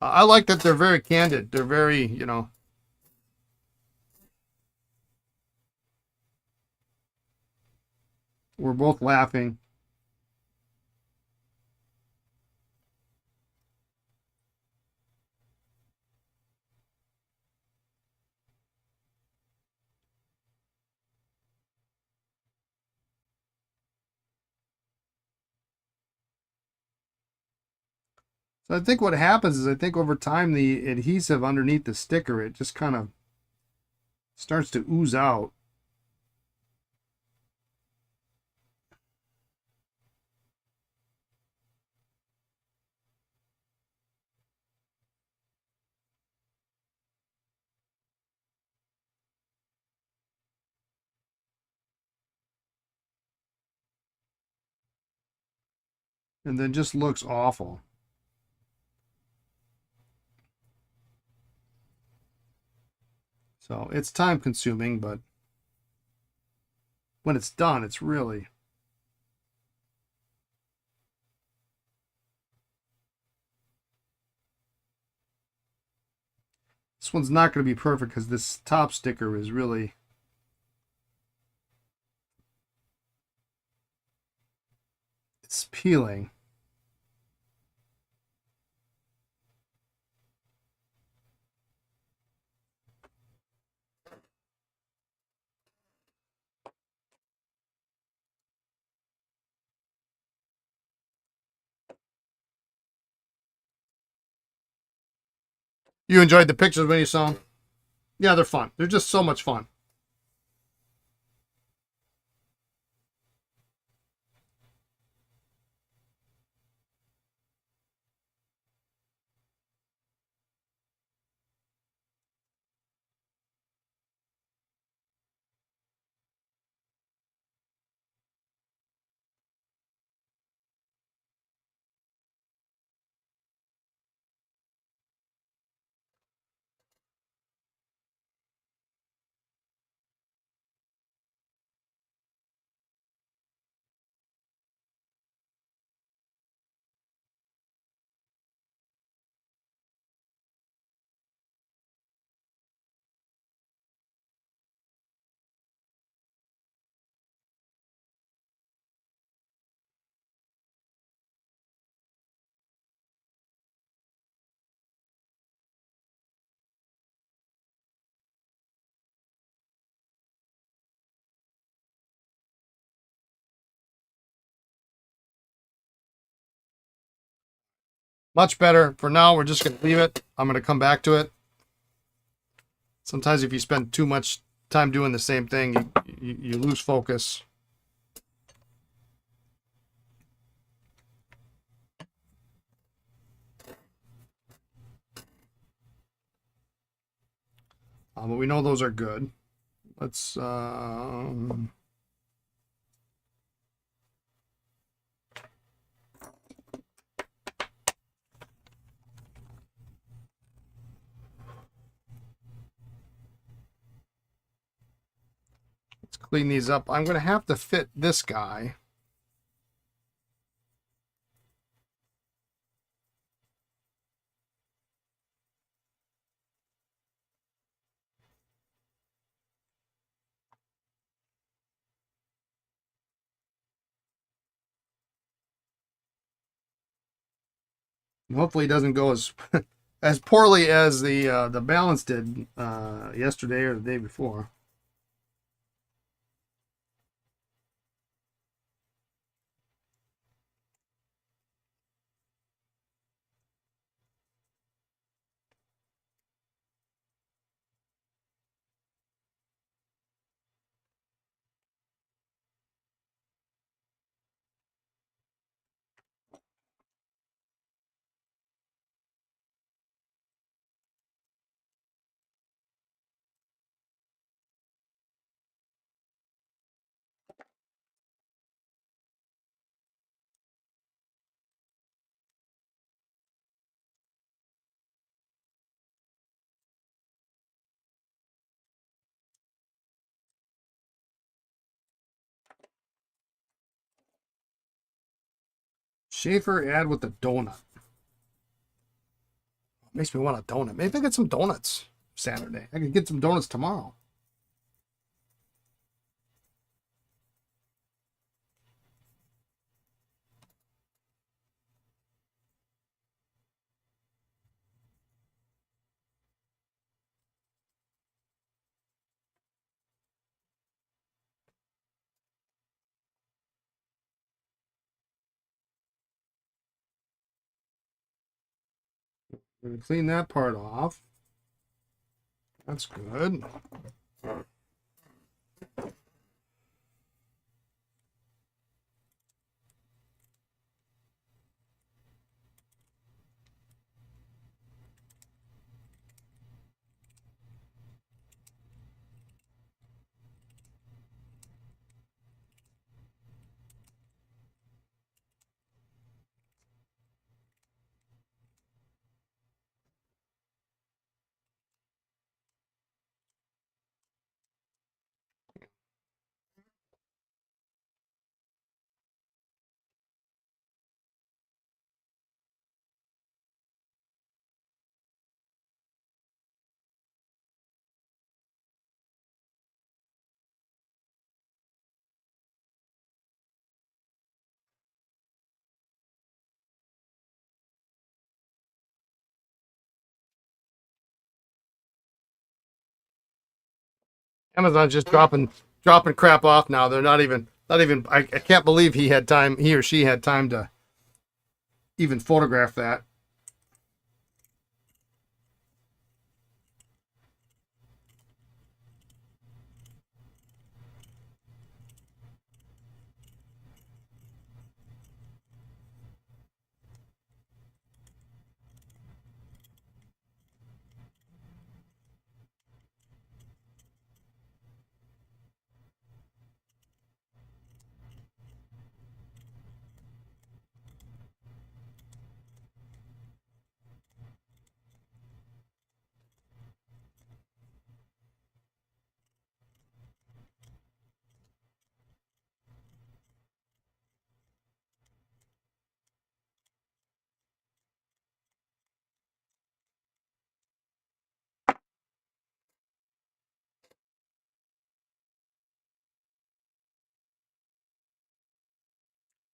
I like that they're very candid. They're very, we're both laughing. So I think what happens is I think over time the adhesive underneath the sticker, it just kind of starts to ooze out. And then just looks awful. So it's time consuming, but when it's done, it's really. This one's not going to be perfect because this top sticker is really. It's peeling. You enjoyed the pictures when you saw them? Yeah, they're fun. They're just so much fun. Much better. For now, we're just going to leave it. I'm going to come back to it. Sometimes if you spend too much time doing the same thing, you lose focus. But we know those are good. Let's clean these up. I'm going to have to fit this guy. Hopefully, it doesn't go as as poorly as the balance did yesterday or the day before. Schaefer add with the donut. Makes me want a donut. Maybe I get some donuts Saturday. I could get some donuts tomorrow. We're gonna clean that part off. That's good. Amazon's just dropping crap off now. They're not even. I can't believe he had time. He or she had time to even photograph that.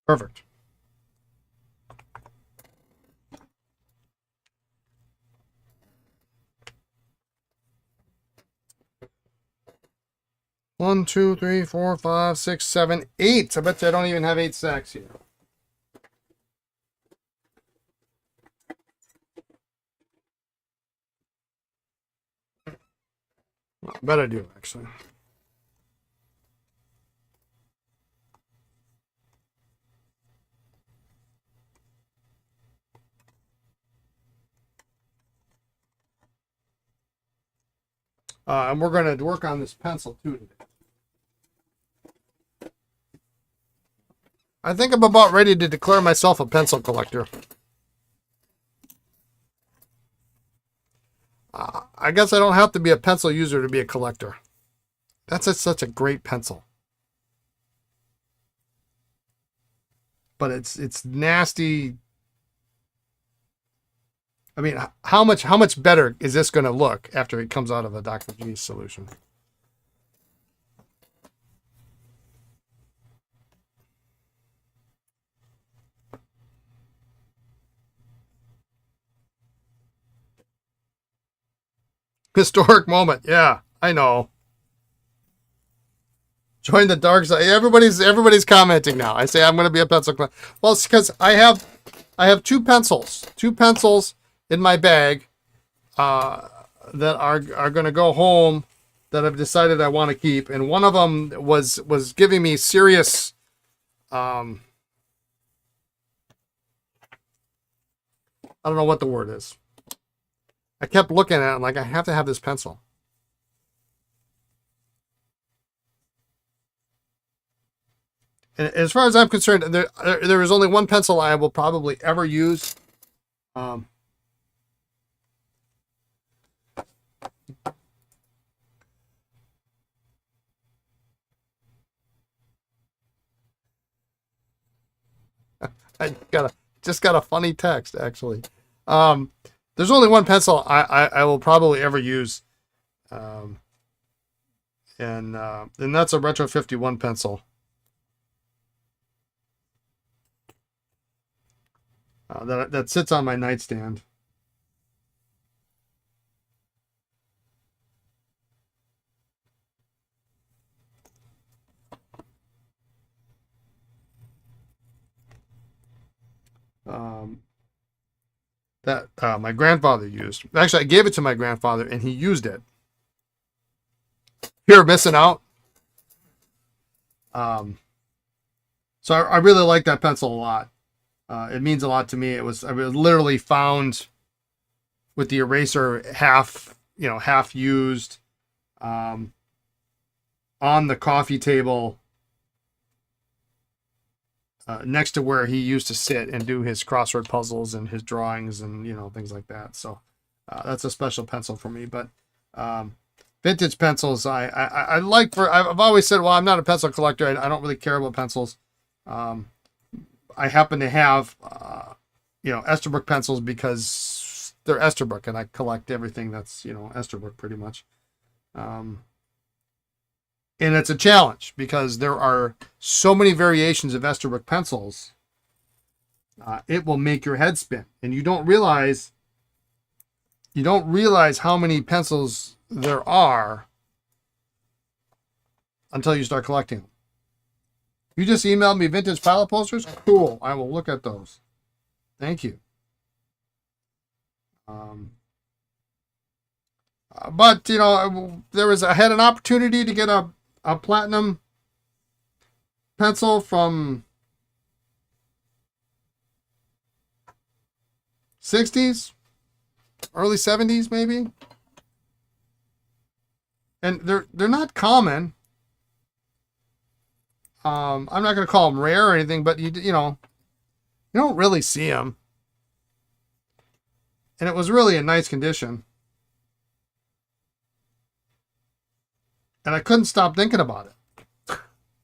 Perfect. One, two, three, four, five, six, seven, eight. I bet you I don't even have 8 sacks here. I bet I do, actually. And we're going to work on this pencil too today. I think I'm about ready to declare myself a pencil collector. I guess I don't have to be a pencil user to be a collector. That's such a great pencil. But it's nasty. I mean, how much better is this going to look after it comes out of a Dr. G's solution? Historic moment. Yeah, I know. Join the dark side. Everybody's commenting now. I say I'm going to be a pencil collector. Well, it's because I have two pencils in my bag that are going to go home that I've decided I want to keep, and one of them was giving me serious I don't know what the word is. I kept looking at it, like, I have to have this pencil. And as far as I'm concerned, there is only one pencil I will probably ever use. I just got a funny text, actually. There's only one pencil I will probably ever use. And that's a Retro 51 pencil. That sits on my nightstand. That my grandfather used. Actually, I gave it to my grandfather, and he used it. You're missing out. So I really like that pencil a lot. It means a lot to me. I was literally found with the eraser half used, on the coffee table, next to where he used to sit and do his crossword puzzles and his drawings and things like that. So that's a special pencil for me. But vintage pencils, I like. I've always said, well, I'm not a pencil collector. I don't really care about pencils. I happen to have Esterbrook pencils because they're Esterbrook, and I collect everything that's Esterbrook pretty much. And it's a challenge because there are so many variations of Esterbrook pencils. It will make your head spin, and you don't realize how many pencils there are until you start collecting them. You just emailed me vintage pilot posters? Cool. I will look at those. Thank you. But I had an opportunity to get a platinum pencil from 60s, early 70s maybe. And they're not common. I'm not going to call them rare or anything, but you don't really see them. And it was really in nice condition. And I couldn't stop thinking about it.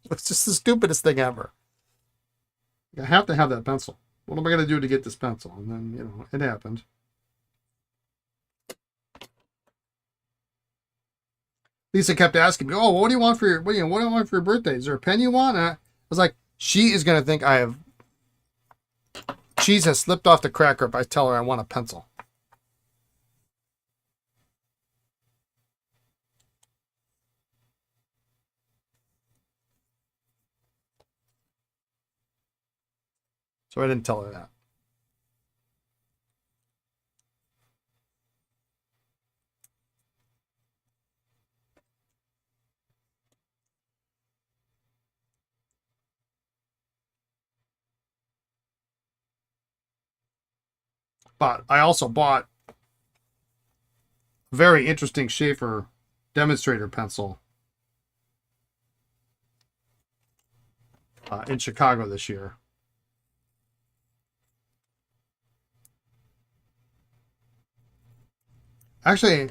It's just the stupidest thing ever. I have to have that pencil. What am I going to do to get this pencil? And then, it happened. Lisa kept asking me, "Oh, what do you want for your birthday? Is there a pen you want?" And I was like, "She is going to think cheese has slipped off the cracker if I tell her I want a pencil." So I didn't tell her that. But I also bought a very interesting Schaefer demonstrator pencil in Chicago this year. Actually,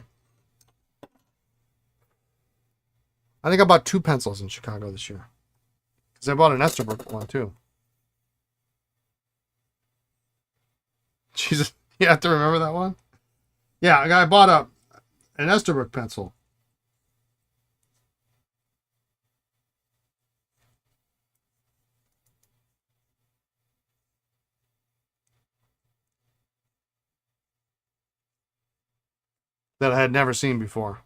I think I bought 2 pencils in Chicago this year. Because I bought an Esterbrook one too. Jesus, you have to remember that one? Yeah, I bought an Esterbrook pencil. That I had never seen before.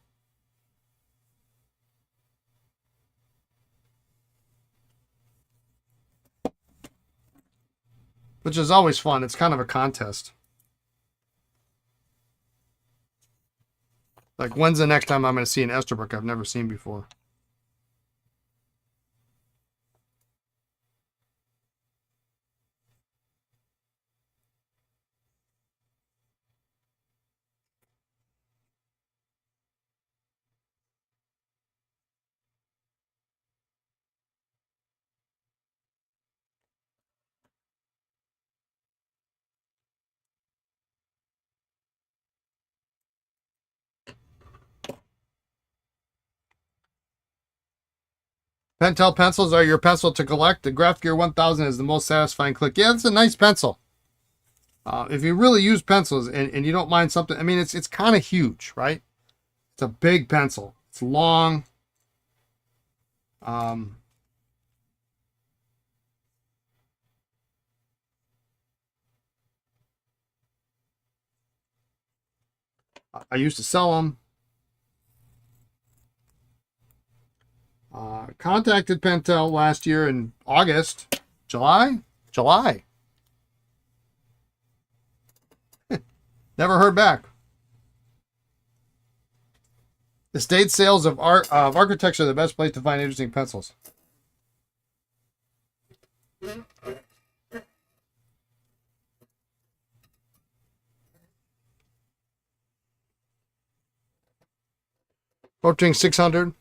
Which is always fun. It's kind of a contest. Like, when's the next time I'm going to see an Esterbrook I've never seen before? Pentel pencils are your pencil to collect. The Graph Gear 1000 is the most satisfying click. Yeah, it's a nice pencil. If you really use pencils and you don't mind something, I mean, it's kind of huge, right? It's a big pencil. It's long. I used to sell them. Contacted Pentel last year in August, July. Never heard back. Estate sales of architecture are the best place to find interesting pencils. Approaching 600.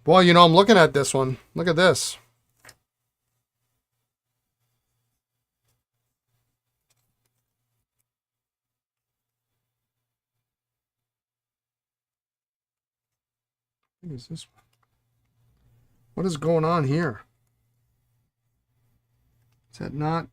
Boy, you know, I'm looking at this one. Look at this. What is this? What is going on here? Is that not?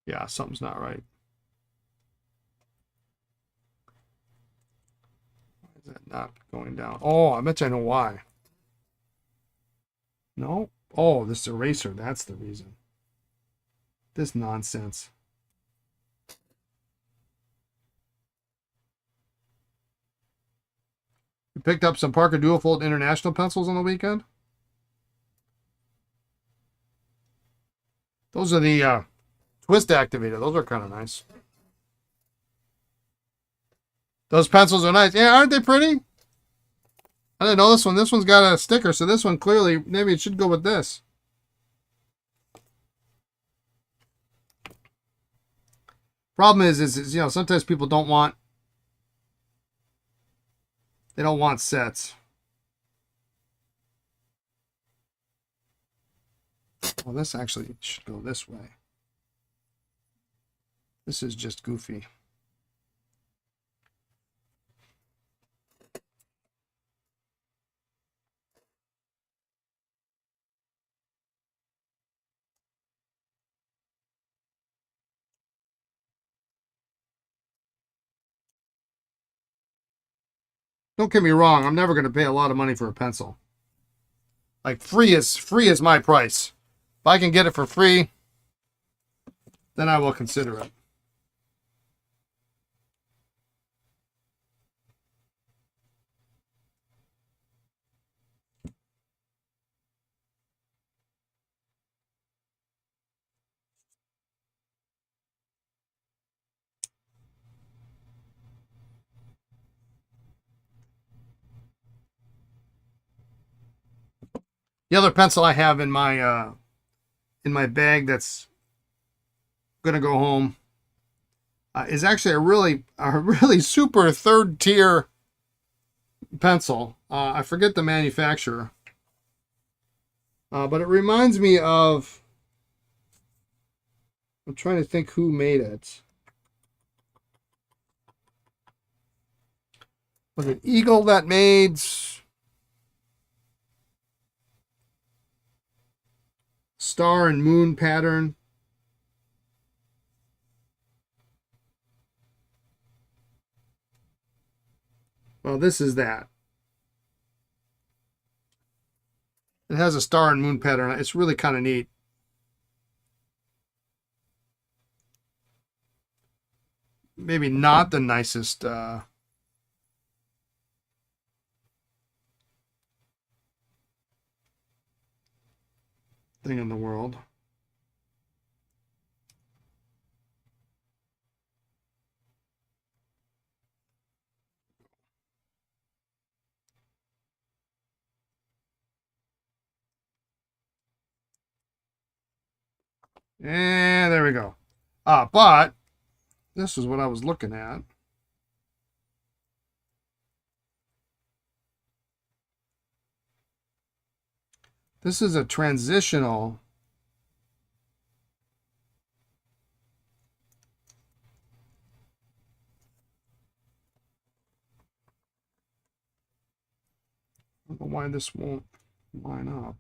Yeah, something's not right. Why is that not going down? Oh, I bet you I know why. No? Oh, this eraser. That's the reason. This nonsense. You picked up some Parker Dual-Fold International pencils on the weekend? Those are the twist activator. Those are kind of nice. Those pencils are nice. Yeah, aren't they pretty? I didn't know this one. This one's got a sticker, so this one clearly, maybe it should go with this. Problem is you know, sometimes people don't want, they don't want sets. Well, this actually should go this way. This is just goofy. Don't get me wrong, I'm never going to pay a lot of money for a pencil. Like free is my price. If I can get it for free, then I will consider it. The other pencil I have in my bag that's gonna go home is actually a really super third tier pencil. I forget the manufacturer, but it reminds me of. I'm trying to think who made it. Was it Eagle that made star and moon pattern? Well, this is that. It has a star and moon pattern. It's really kind of neat. Maybe not the nicest thing in the world. And there we go. But this is what I was looking at. This is a transitional I don't know why this won't line up.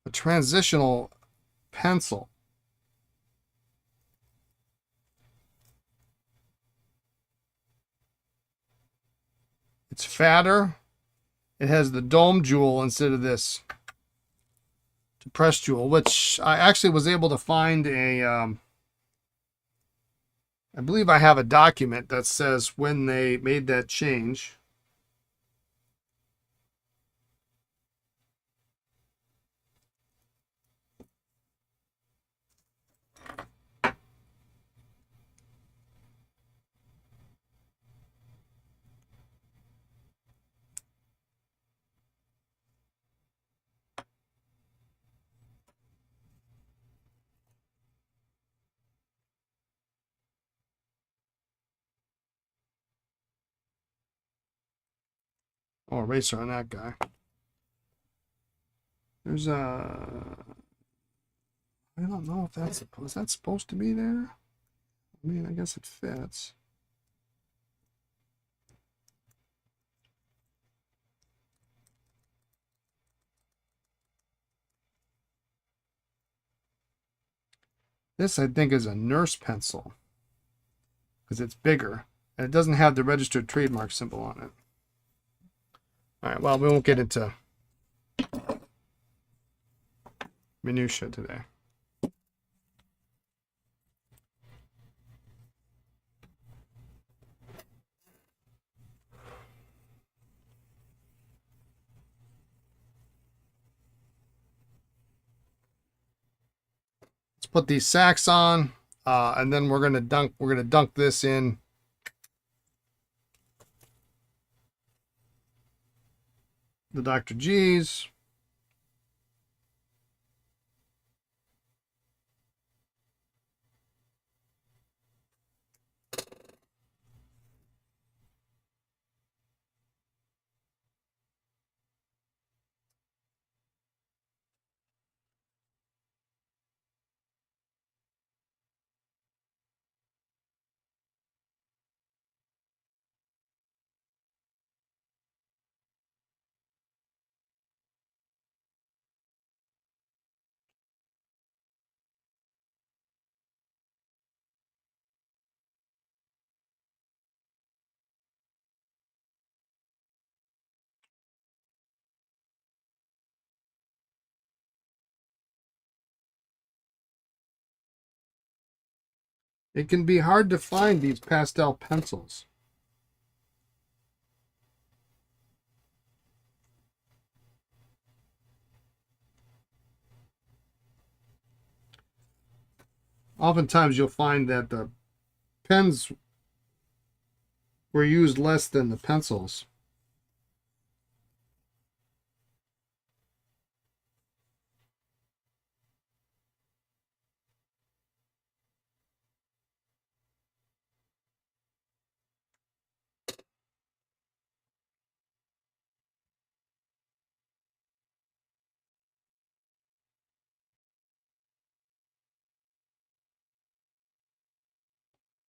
A transitional pencil. It's fatter. It has the dome jewel instead of this depressed jewel, which I actually was able to find I believe I have a document that says when they made that change. Oh, eraser on that guy. There's a. I don't know if is that supposed to be there? I mean, I guess it fits. This, I think, is a nurse pencil because it's bigger and it doesn't have the registered trademark symbol on it. All right, well, we won't get into minutia today. Let's put these sacks on, and then we're gonna dunk this in the Dr. G's. It can be hard to find these pastel pencils. Oftentimes you'll find that the pens were used less than the pencils.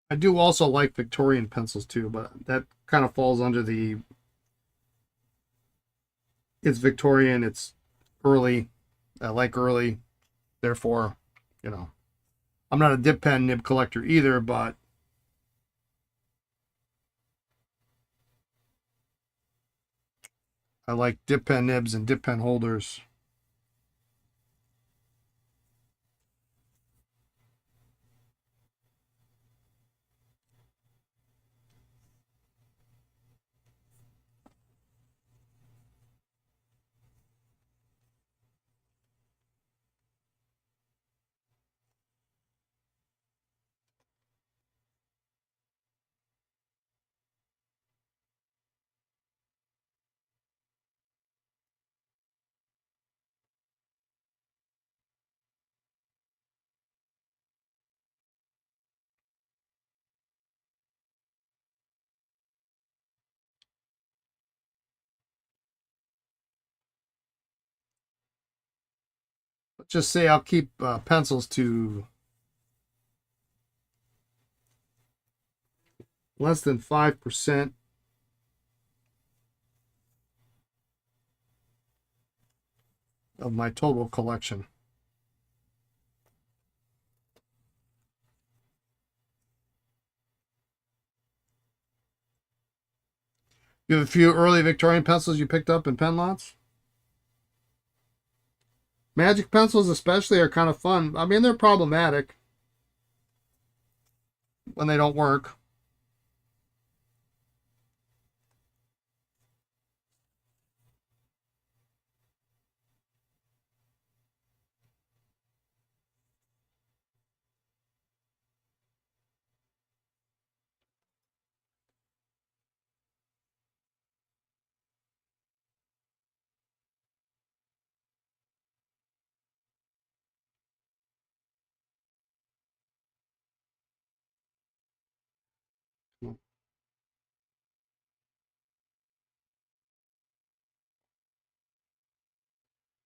I do also like Victorian pencils too, but that kind of falls under the it's Victorian, it's early. I like early, therefore, you know, I'm not a dip pen nib collector either, but I like dip pen nibs and dip pen holders. Let's just say I'll keep pencils to less than 5% of my total collection. You have a few early Victorian pencils you picked up in pen lots? Magic pencils, especially, are kind of fun. I mean, they're problematic when they don't work.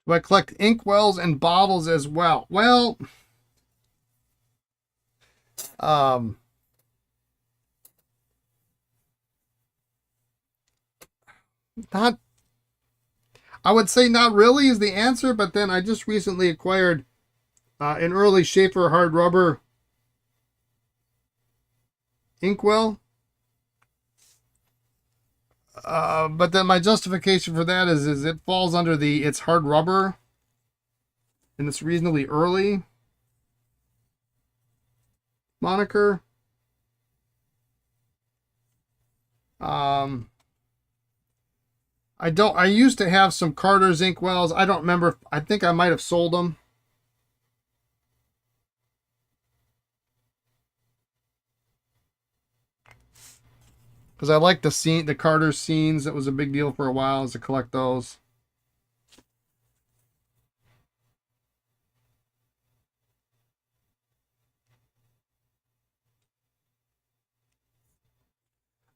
Do I collect inkwells and bottles as well? Well, um, not. I would say not really is the answer, but then I just recently acquired an early Schaefer hard rubber inkwell. But then my justification for that is it falls under the it's hard rubber and it's reasonably early moniker. Um, I used to have some Carter's inkwells. I don't remember. I think I might have sold them. Because I like the Carter scenes. That was a big deal for a while, is to collect those.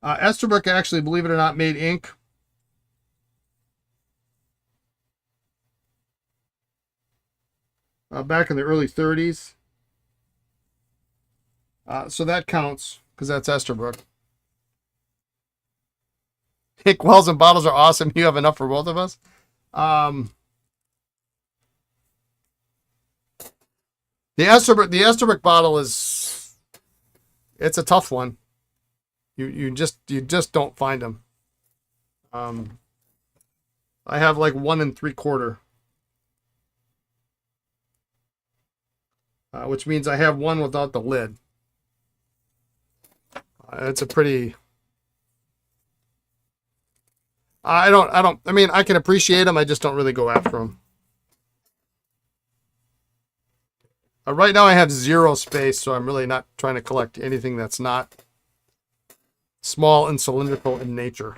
Esterbrook actually, believe it or not, made ink. Back in the early 30s. So that counts because that's Esterbrook. Ink wells and bottles are awesome. You have enough for both of us. Um, the Esterbrook bottle is it's a tough one. You just don't find them. Um, I have like 1 3/4, which means I have one without the lid. It's a pretty. I mean, I can appreciate them. I just don't really go after them. Right now, I have 0 space, so I'm really not trying to collect anything that's not small and cylindrical in nature.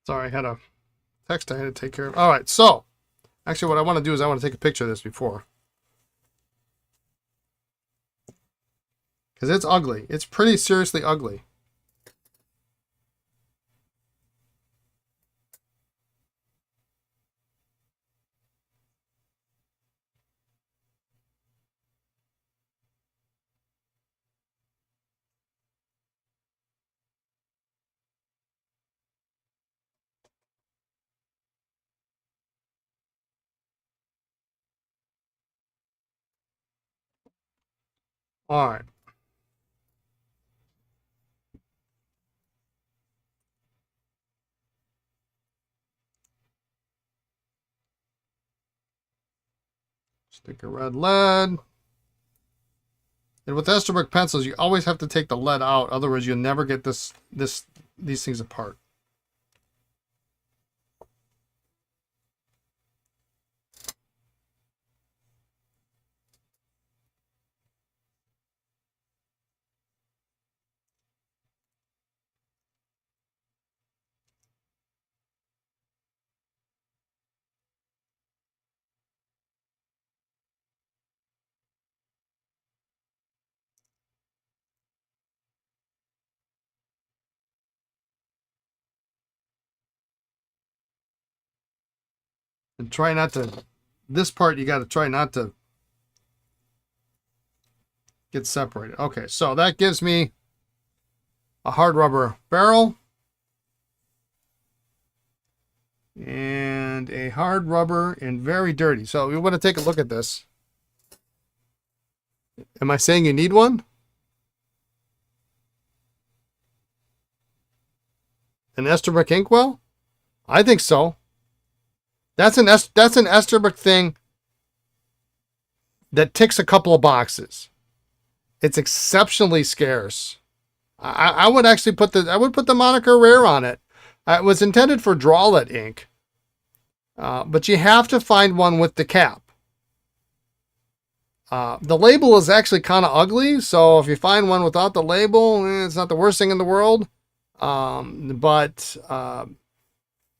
Sorry, I had a text I had to take care of. All right, so actually what I want to do is I want to take a picture of this before. Because it's ugly. It's pretty seriously ugly. All right. Stick a red lead. And with Esterbrook pencils, you always have to take the lead out. Otherwise, you'll never get these things apart. And try not to, this part you got to try not to get separated. Okay, so that gives me a hard rubber barrel and a hard rubber and very dirty. So we want to take a look at this. Am I saying you need one? An Esterbrook inkwell? I think so. That's an Esterbrook thing that ticks a couple of boxes. It's exceptionally scarce. I would actually put the moniker rare on it. It was intended for drawlet ink, but you have to find one with the cap. The label is actually kind of ugly, so if you find one without the label, it's not the worst thing in the world. But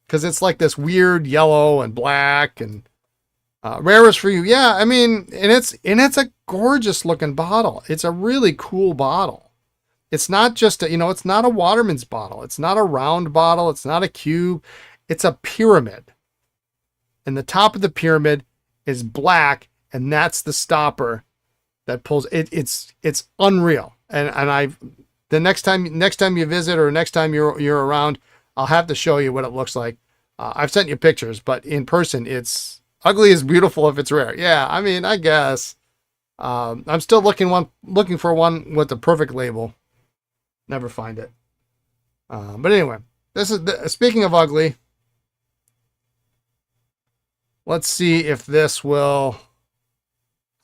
because it's like this weird yellow and black and rarest for you, yeah. I mean, and it's a gorgeous looking bottle. It's a really cool bottle. It's not just it's not a Waterman's bottle. It's not a round bottle. It's not a cube. It's a pyramid, and the top of the pyramid is black, and that's the stopper that pulls it. It's unreal. And the next time you visit or next time you're around, I'll have to show you what it looks like. I've sent you pictures, but in person, it's ugly is beautiful if it's rare. Yeah, I mean, I guess. I'm still looking for one with the perfect label. Never find it. But anyway, speaking of ugly. Let's see if this will.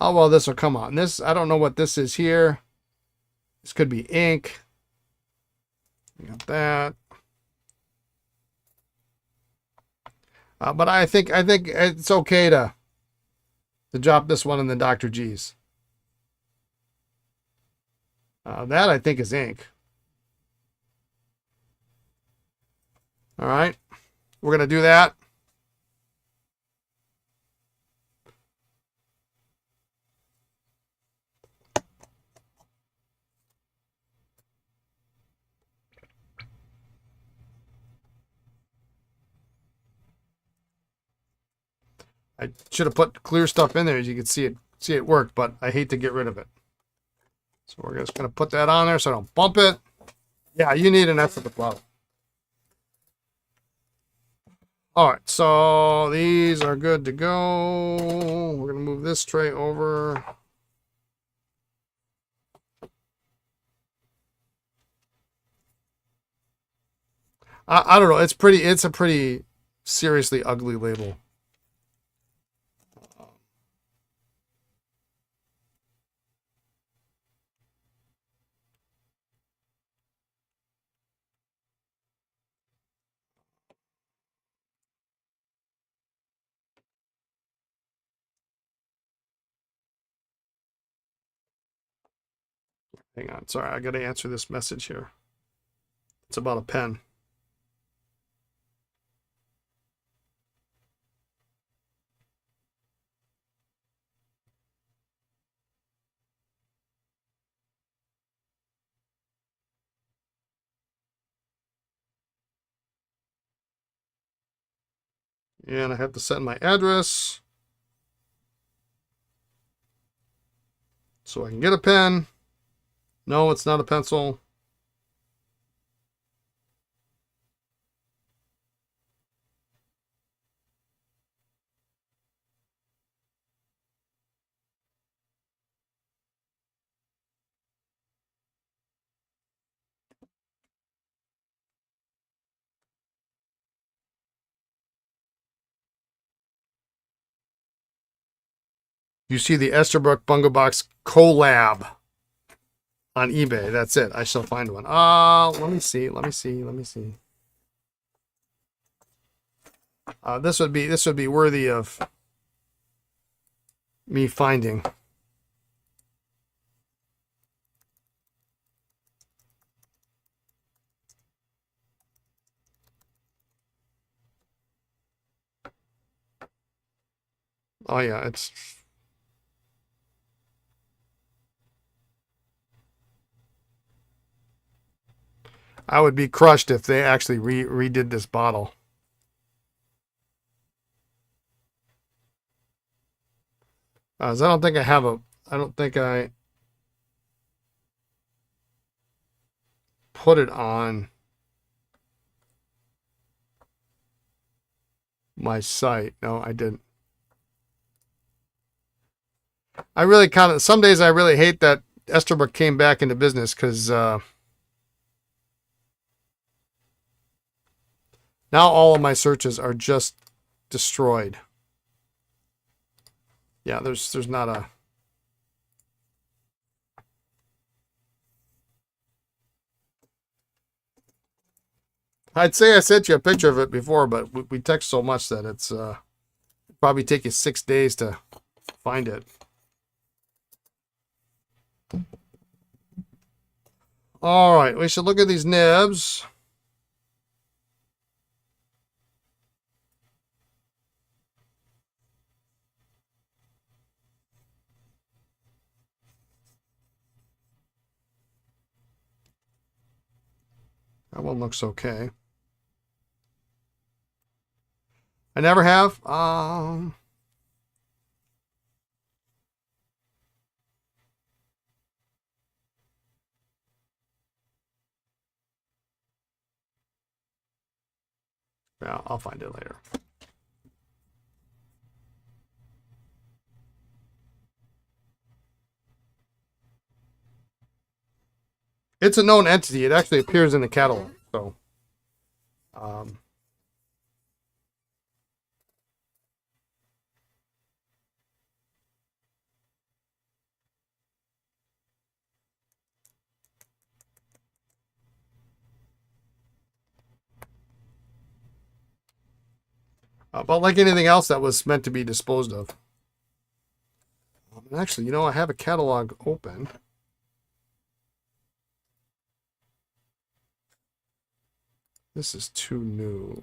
How well this will come on. This, I don't know what this is here. This could be ink. We got that. But I think it's okay to drop this one in the Dr. G's. That I think is ink. All right, we're gonna do that. I should have put clear stuff in there as you can see it work, but I hate to get rid of it. So we're just gonna put that on there so I don't bump it. Yeah, you need an F for the bottle. All right, so these are good to go. We're gonna move this tray over. I don't know. It's a pretty seriously ugly label. Hang on. Sorry, I got to answer this message here. It's about a pen. And I have to set in my address so I can get a pen. No, it's not a pencil. You see the Esterbrook Bungo Box collab on eBay. That's it. I shall find one. Let me see. This would be worthy of me finding. Oh yeah, it's. I would be crushed if they actually redid this bottle. I don't think I have a. I don't think I put it on my site. No, I didn't. I really kind of. Some days I really hate that Esterbrook came back into business because now all of my searches are just destroyed. Yeah, there's not a. I'd say I sent you a picture of it before, but we text so much that it's probably take you 6 days to find it. All right, we should look at these nibs. That one looks okay. I never have. Yeah, I'll find it later. It's a known entity. It actually appears in the catalog. So, but like anything else that was meant to be disposed of. Actually, you know, I have a catalog open. This is too new.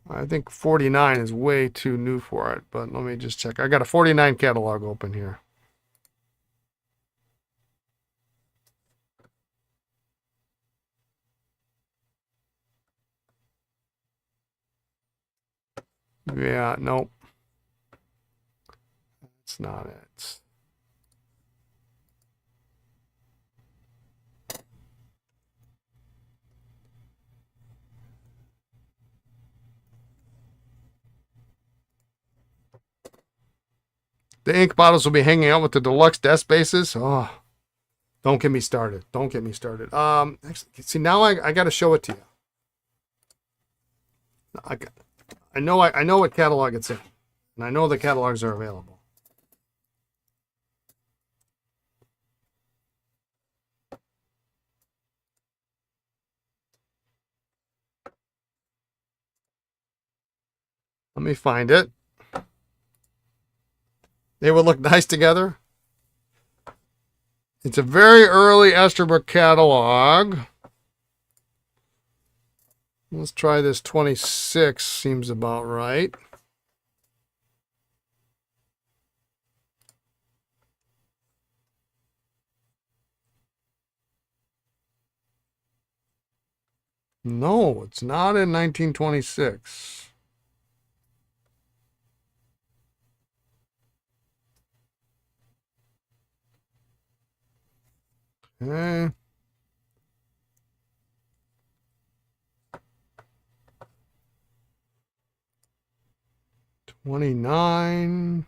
I think 49 is way too new for it, but let me just check. I got a 49 catalog open here. Yeah, nope. That's not it. The ink bottles will be hanging out with the deluxe desk bases. Oh, don't get me started. Don't get me started. Actually, see, now I got to show it to you. I know what catalog it's in, and I know the catalogs are available. Let me find it. They would look nice together. It's a very early Esterbrook catalog. Let's try this 26. Seems about right. No, it's not in 1926. Okay. 29.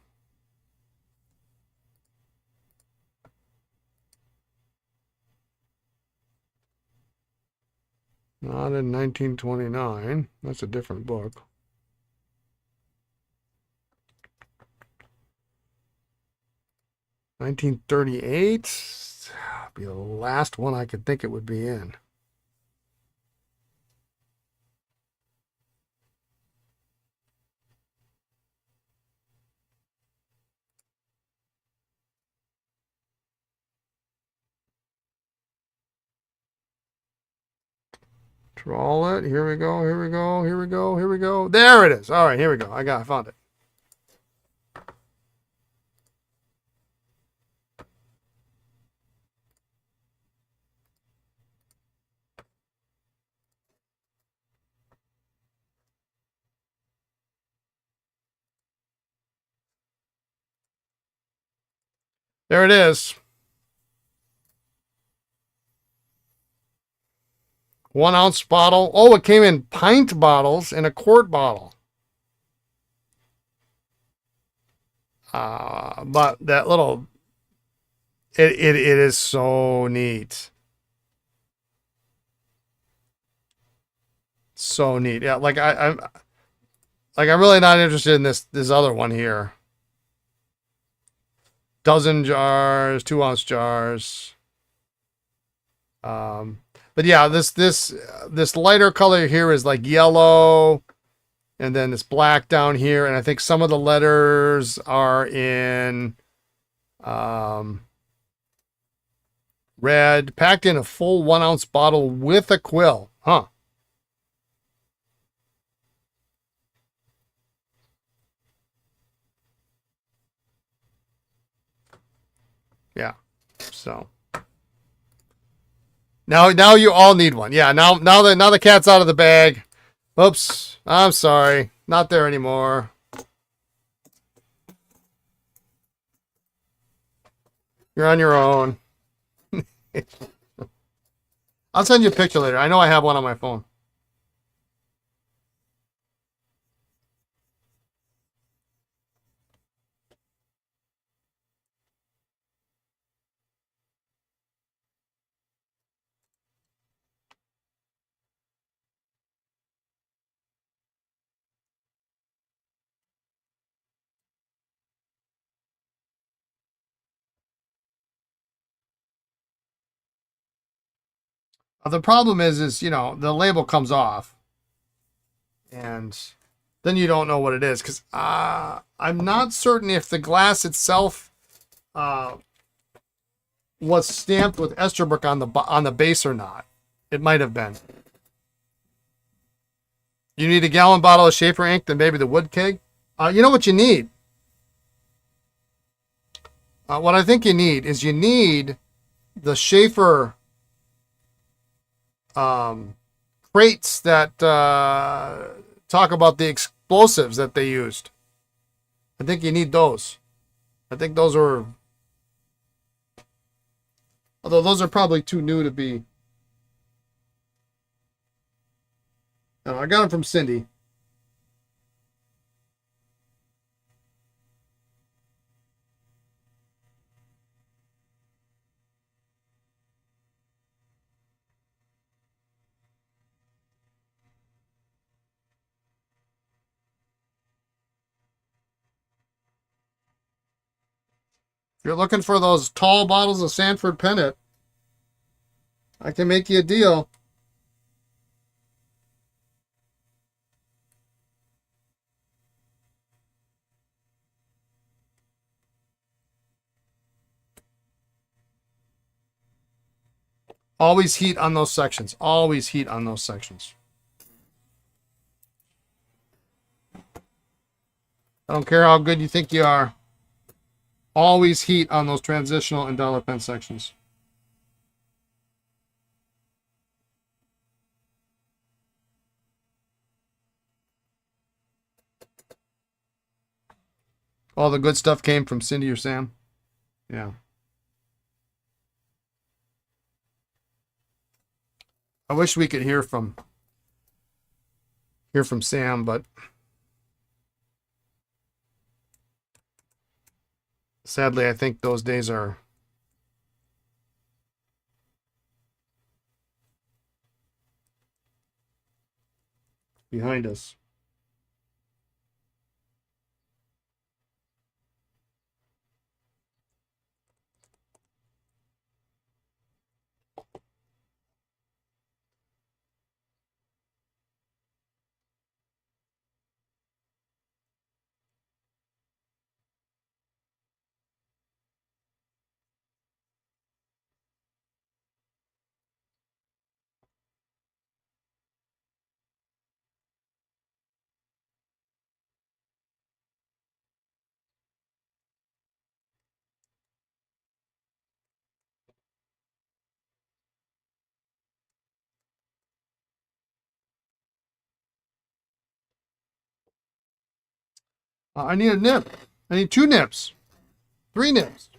Not in 1929. That's a different book. 1938. Be the last one I could think it would be in. Draw it. Here we go. Here we go. Here we go. Here we go. There it is. All right. Here we go. I found it. There it is. 1 ounce bottle. Oh, it came in pint bottles and a quart bottle. But that little, it is so neat. So neat. Yeah, like I'm really not interested in this other one here. Dozen jars, 2 ounce jars. But yeah, this lighter color here is like yellow, and then this black down here, and I think some of the letters are in red, packed in a full 1 ounce bottle with a quill. Huh. Yeah. So now you all need one. Yeah, now the cat's out of the bag. Oops. I'm sorry. Not there anymore. You're on your own. I'll send you a picture later. I know I have one on my phone. The problem is the label comes off, and then you don't know what it is, because I'm not certain if the glass itself was stamped with Esterbrook on the base or not. It might have been. You need a gallon bottle of Schaefer ink, then maybe the wood keg. You know what you need? What I think you need is the Schaefer crates that talk about the explosives that they used. I think you need those. I think those are, although those are probably too new to be. No, I got them from Cindy. If you're looking for those tall bottles of Sanford Pennant, I can make you a deal. Always heat on those sections. Always heat on those sections. I don't care how good you think you are. Always heat on those transitional and dollar pen sections. All the good stuff came from Cindy or Sam. Yeah. I wish we could hear from Sam, but sadly, I think those days are behind us. I need a nip. I need 2 nips, 3 nips.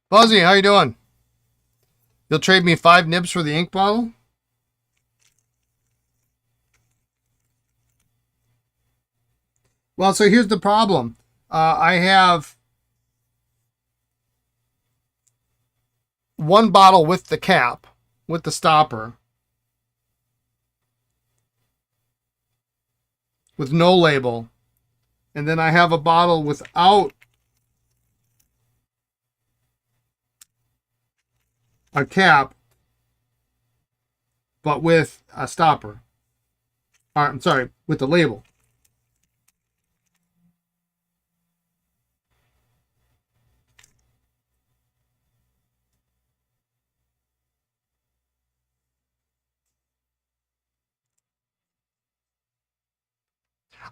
Fuzzy, how you doing? You'll trade me 5 nibs for the ink bottle? Well, so here's the problem. I have 1 bottle with the cap, with the stopper, with no label. And then I have a bottle without a cap, but with a stopper. I'm sorry, with the label.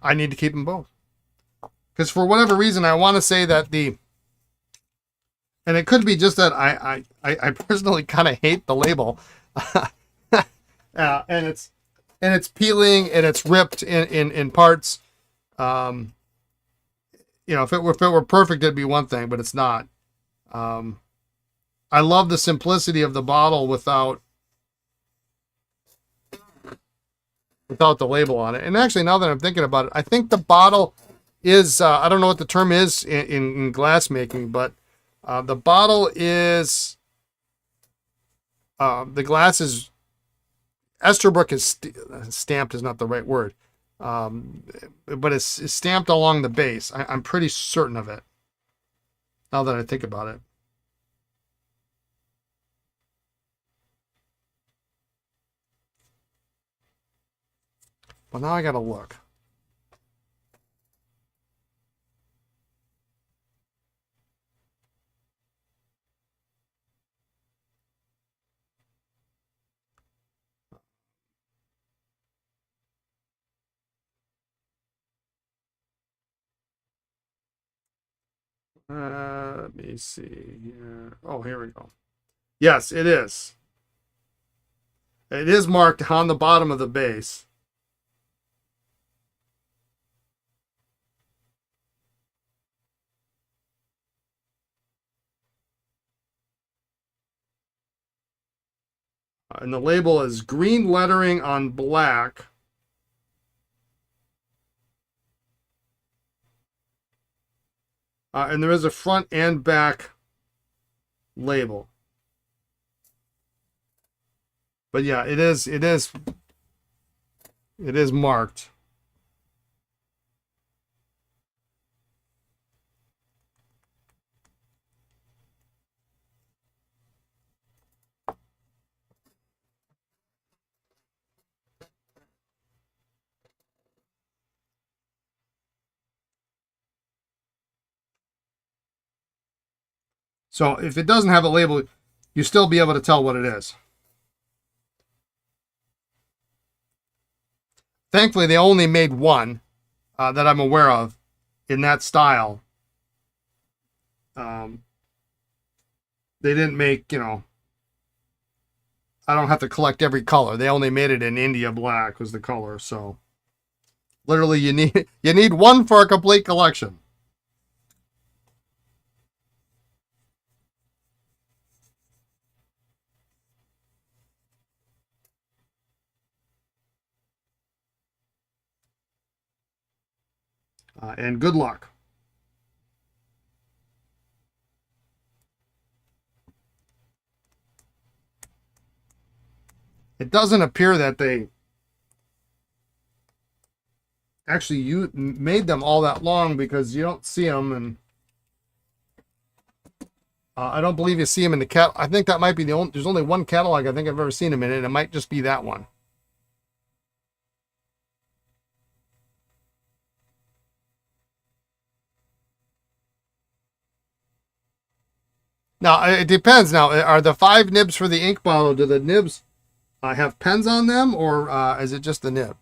I need to keep them both. Because for whatever reason, I want to say that and it could be just that I personally kind of hate the label. And it's peeling and it's ripped in parts. If it were perfect, it'd be one thing, but it's not. I love the simplicity of the bottle without the label on it. And actually, now that I'm thinking about it, I think the bottle is I don't know what the term is in glass making, but the bottle is the glass is Esterbrook is stamped is not the right word, but it's stamped along the base. I'm pretty certain of it. Now that I think about it. Well, now I gotta look. Let me see here. Oh, here we go. Yes, it is. It is marked on the bottom of the base. And the label is green lettering on black. And there is a front and back label. But yeah, it is marked. So if it doesn't have a label, you still be able to tell what it is. Thankfully, they only made one that I'm aware of in that style. They didn't make, you know, I don't have to collect every color. They only made it in India black was the color. So literally you need one for a complete collection. And good luck. It doesn't appear that they actually made them all that long, because you don't see them, and I don't believe you see them in the cat. I think that might be the only. There's only one catalog I think I've ever seen them in, and it might just be that one. Now it depends. Now, are the 5 nibs for the ink bottle? Do the nibs have pens on them, or is it just the nib?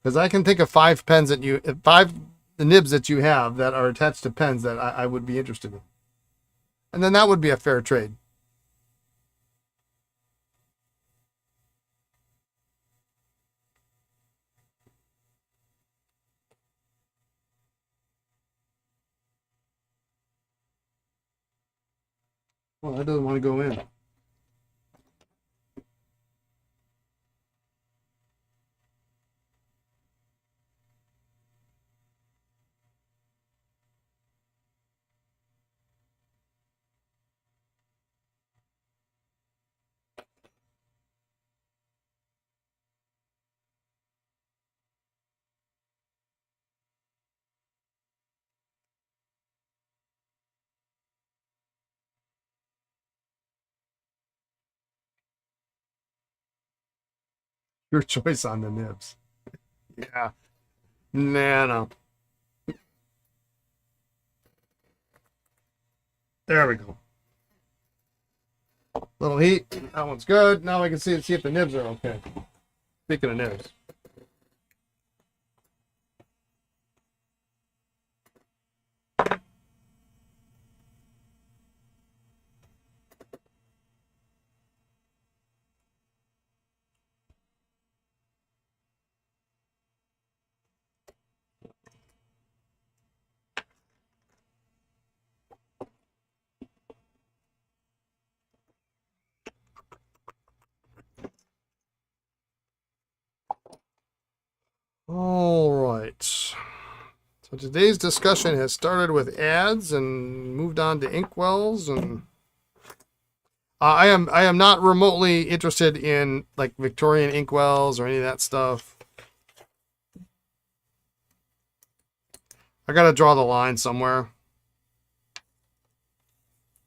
Because I can think of 5 pens that the nibs that you have that are attached to pens that I would be interested in, and then that would be a fair trade. Well, that doesn't want to go in. Your choice on the nibs. Yeah. Nah, no. There we go. Little heat. That one's good. Now we can see if the nibs are okay. Speaking of nibs. All right. So today's discussion has started with ads and moved on to inkwells, and I am not remotely interested in like Victorian inkwells or any of that stuff. I gotta draw the line somewhere,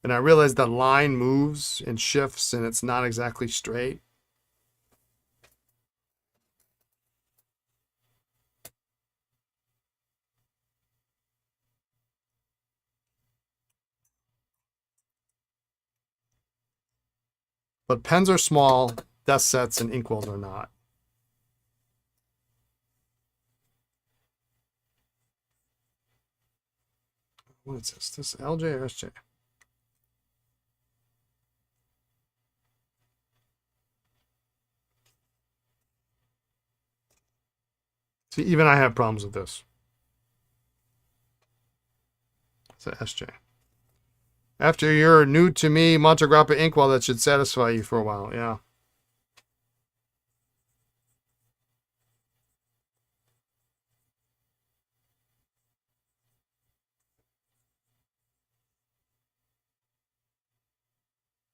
and I realize the line moves and shifts, and it's not exactly straight. But pens are small, desk sets and inkwells are not. What is this? This LJ or SJ? See, even I have problems with this. It's a SJ. After you're new to me, Montegrappa inkwell, that should satisfy you for a while. Yeah.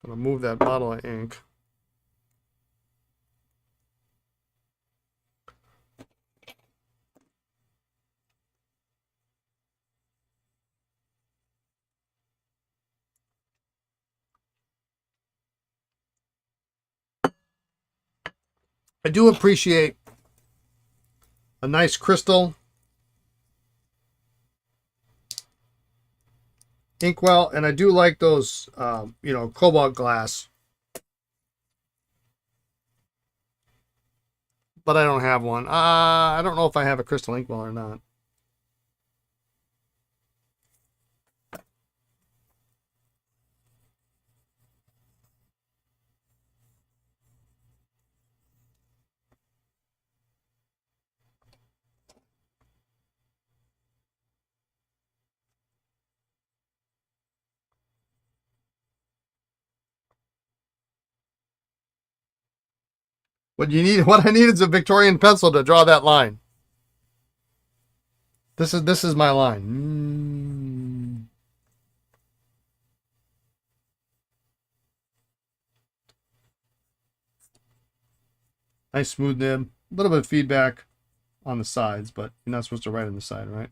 I'm gonna move that bottle of ink. I do appreciate a nice crystal inkwell, and I do like those, you know, cobalt glass, but I don't have one. I don't know if I have a crystal inkwell or not. What I need is a Victorian pencil to draw that line. This is my line. Nice smooth nib. A little bit of feedback on the sides, but you're not supposed to write on the side, right?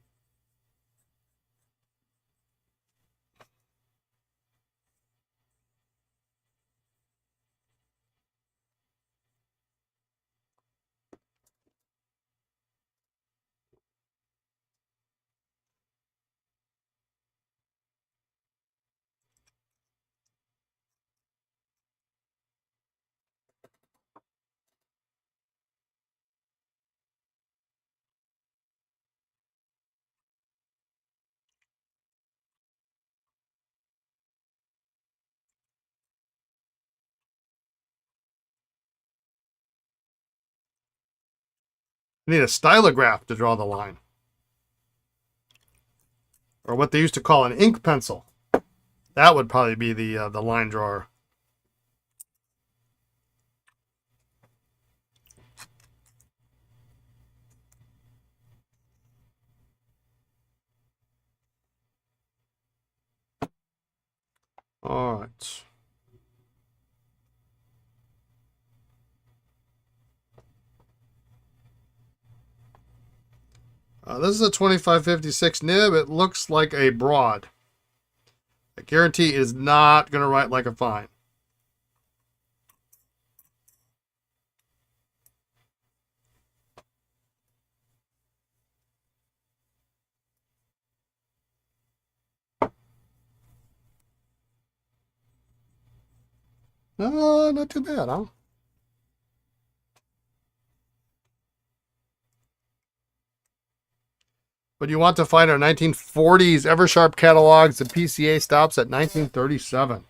I need a stylograph to draw the line, or what they used to call an ink pencil. That would probably be the line drawer. All right. This is a 2556 nib. It looks like a broad. I guarantee it is not going to write like a fine. No, not too bad, huh? But you want to find our 1940s Eversharp catalogs. The PCA stops at 1937.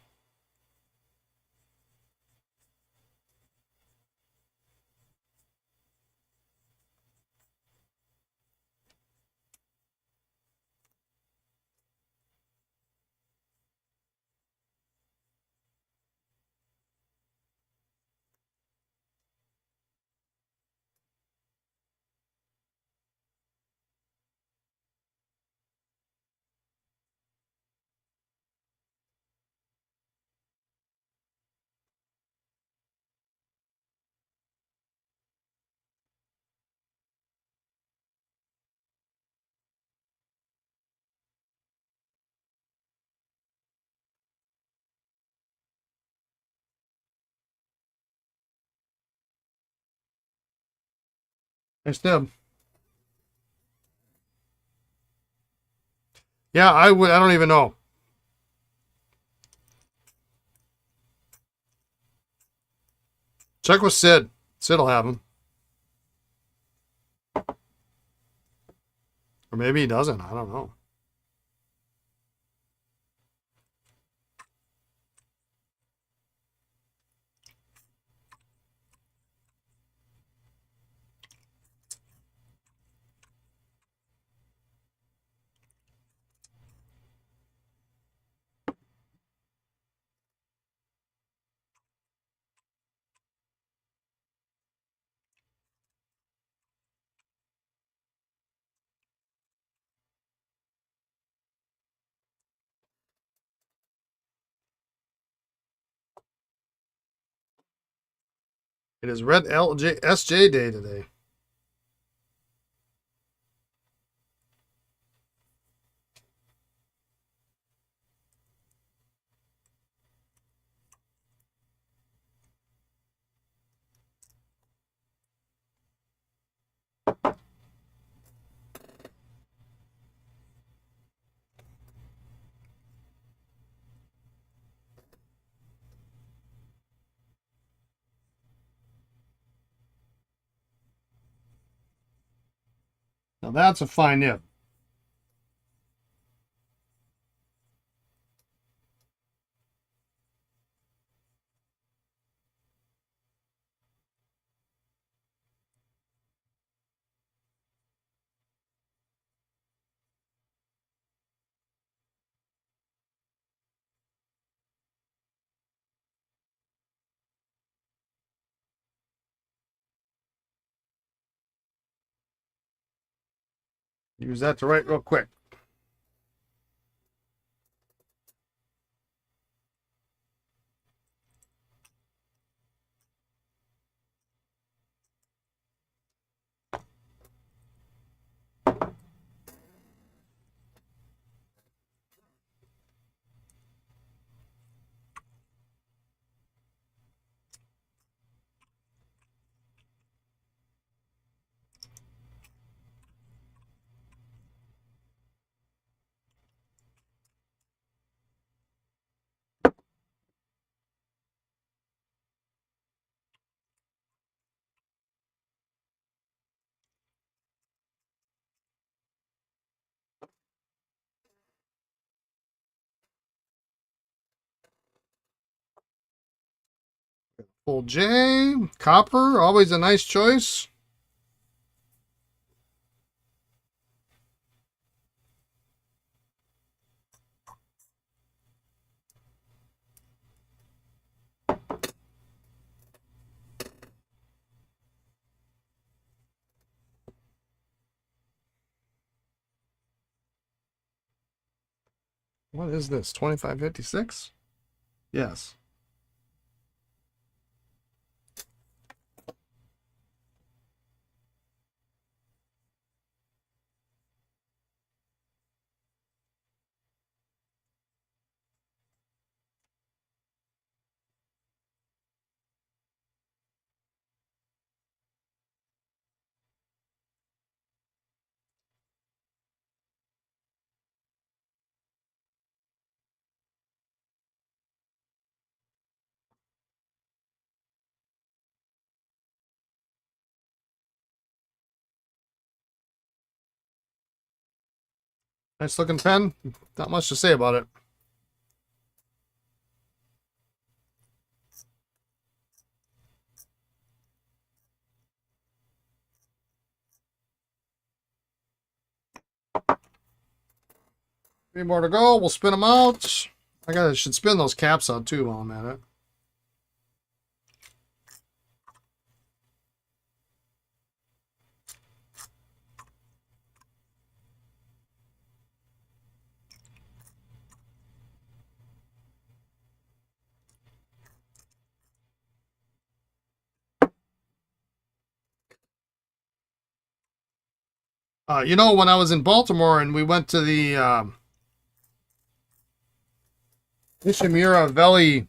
Nice nib. Yeah, I would. I don't even know. Check with Sid. Sid will have them. Or maybe he doesn't. I don't know. It is Red SJ Day today. Now that's a fine nib. Use that to write real quick. Full J, copper, always a nice choice. What is this? 2556? Yes. Nice looking pen. Not much to say about it. Three more to go. We'll spin them out. Should spin those caps out too while I'm at it. When I was in Baltimore and we went to the Ishimura Valley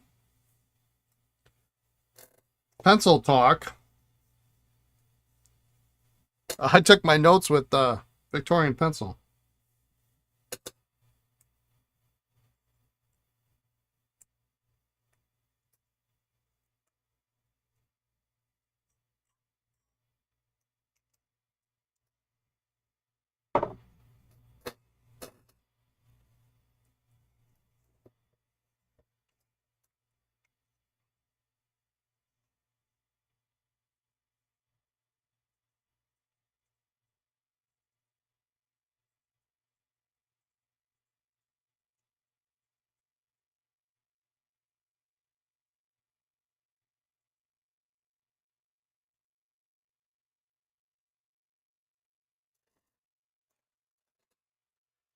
pencil talk, I took my notes with Victorian pencil.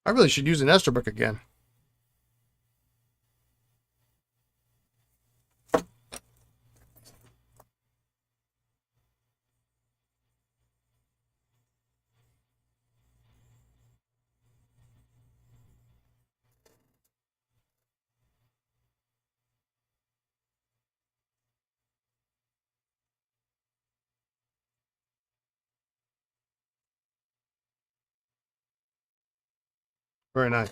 I really should use an Esterbrook again. Very nice.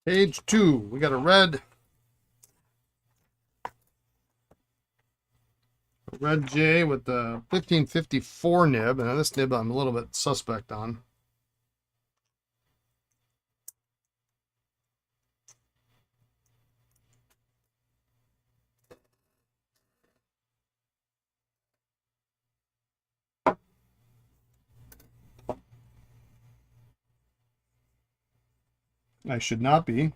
Page 2. We got a red J with the 1554 nib. And this nib I'm a little bit suspect on. I should not be.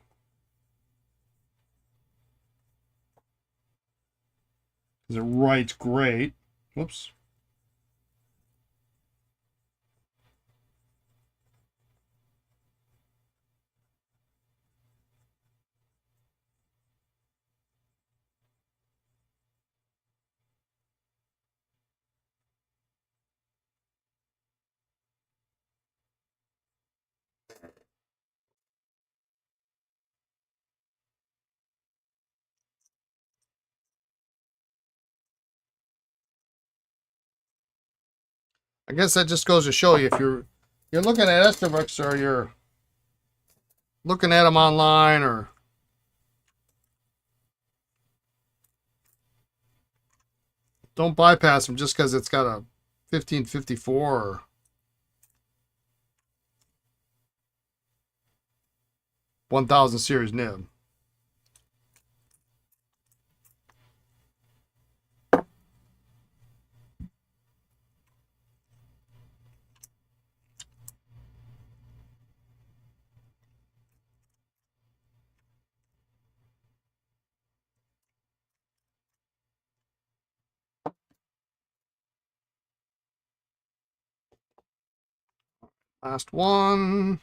Because it writes great. Whoops. I guess that just goes to show you if you're looking at Esterbrook's or you're looking at them online or don't bypass them just because it's got a 1554 or 1000 series nib. Last one.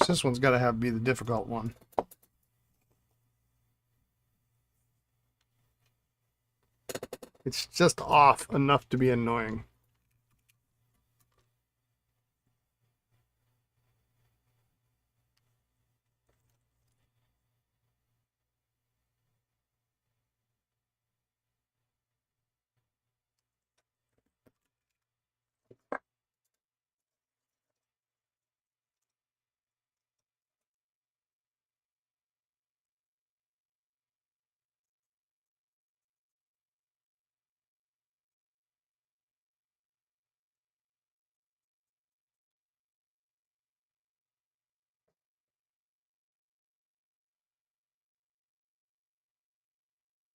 This one's got to have be the difficult one. It's just off enough to be annoying.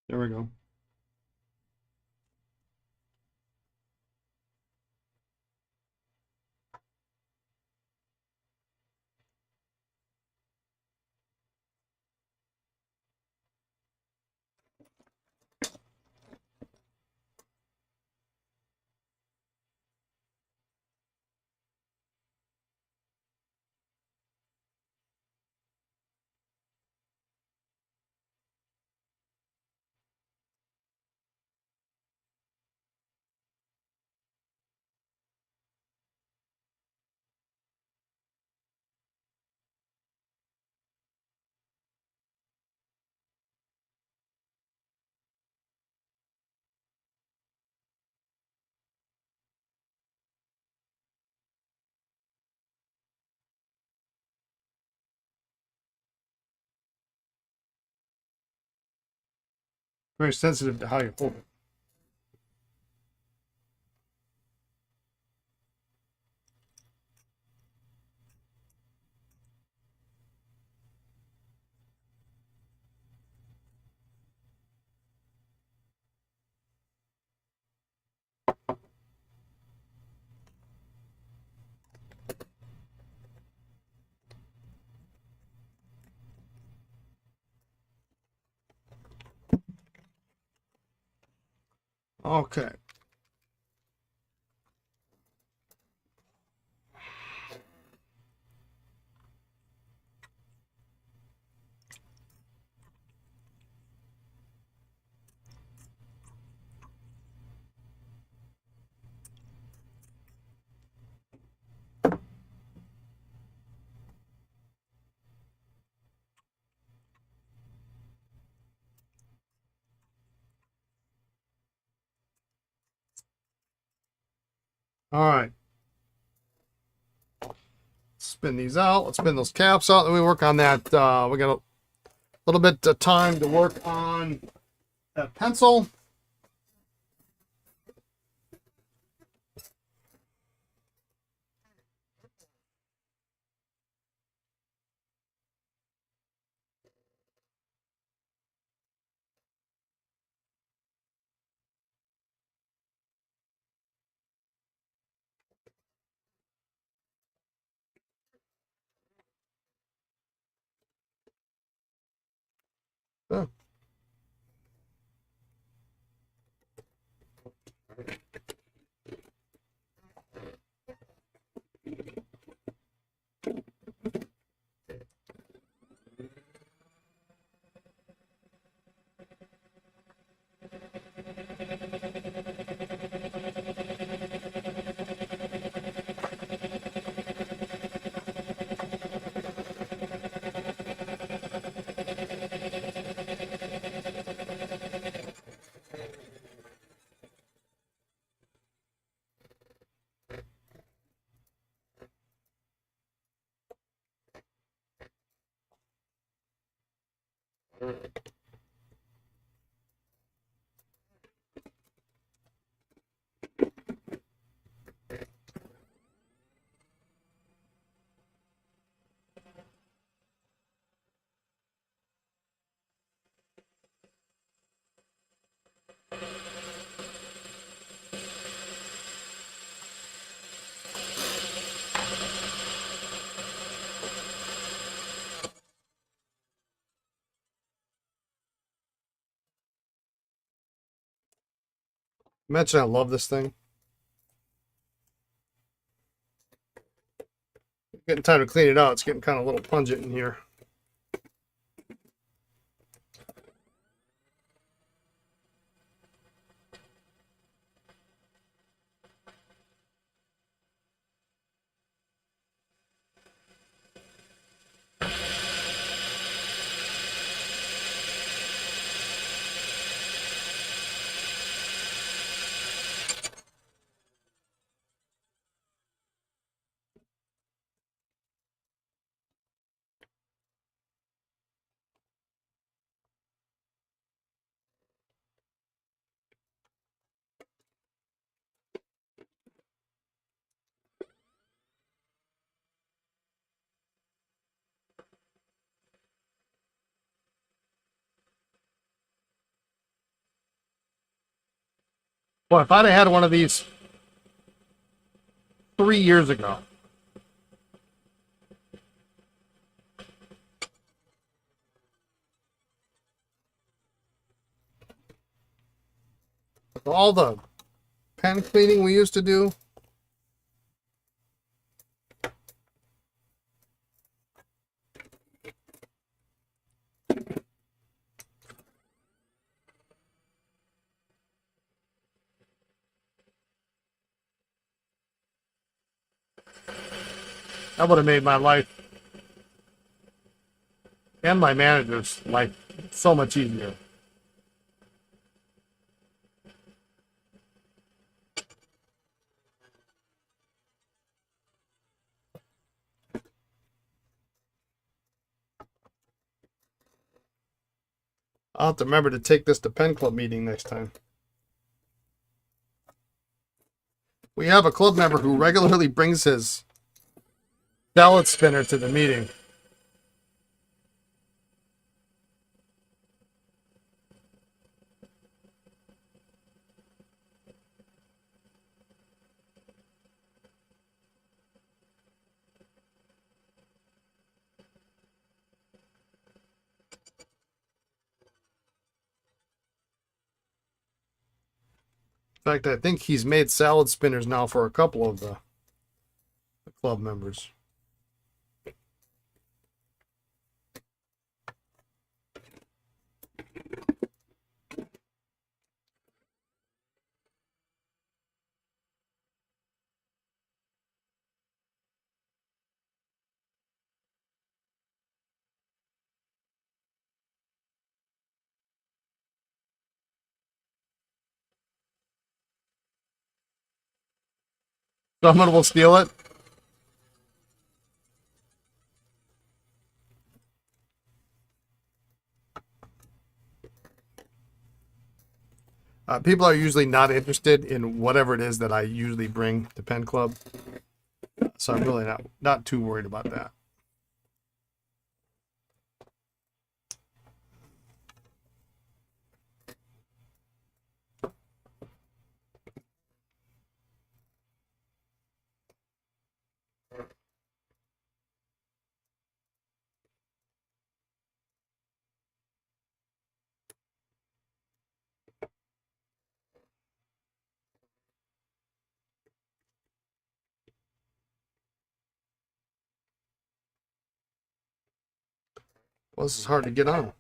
There we go. Very sensitive to how you hold it. Okay. All right. Spin these out. Let's spin those caps out. Then we work on that. We got a little bit of time to work on that pencil. Yeah. Mention I love this thing. Getting time to clean it out. It's getting kind of a little pungent in here. Boy, if I'd have had one of these 3 years ago, all the pen cleaning we used to do, that would have made my life and my manager's life so much easier. I'll have to remember to take this to Pen Club meeting next time. We have a club member who regularly brings his salad spinner to the meeting. In fact, I think he's made salad spinners now for a couple of the club members. Someone will steal it. People are usually not interested in whatever it is that I usually bring to Pen Club, so I'm really not too worried about that. Well, this is hard to get on.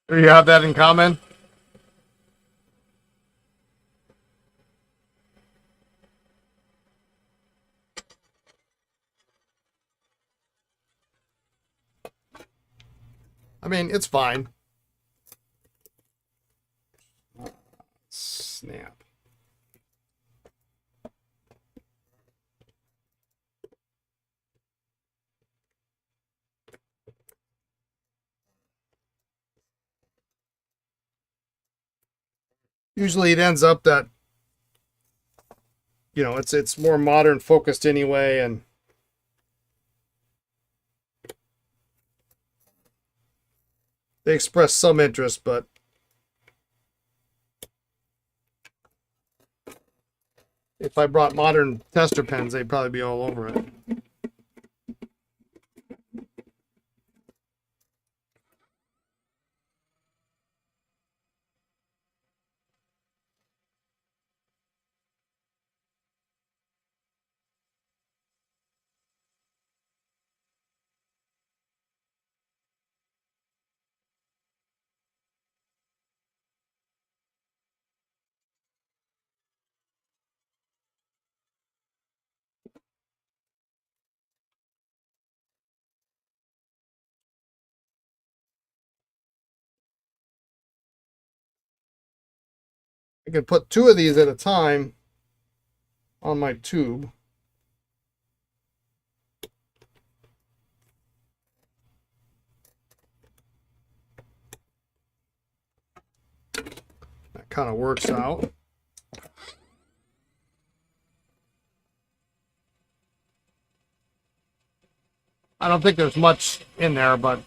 Do you have that in common? I mean, it's fine. Snap. Usually it ends up that, you know, it's more modern focused anyway, and they express some interest, but if I brought modern tester pens, they'd probably be all over it. I could put 2 of these at a time on my tube. That kind of works out. I don't think there's much in there, but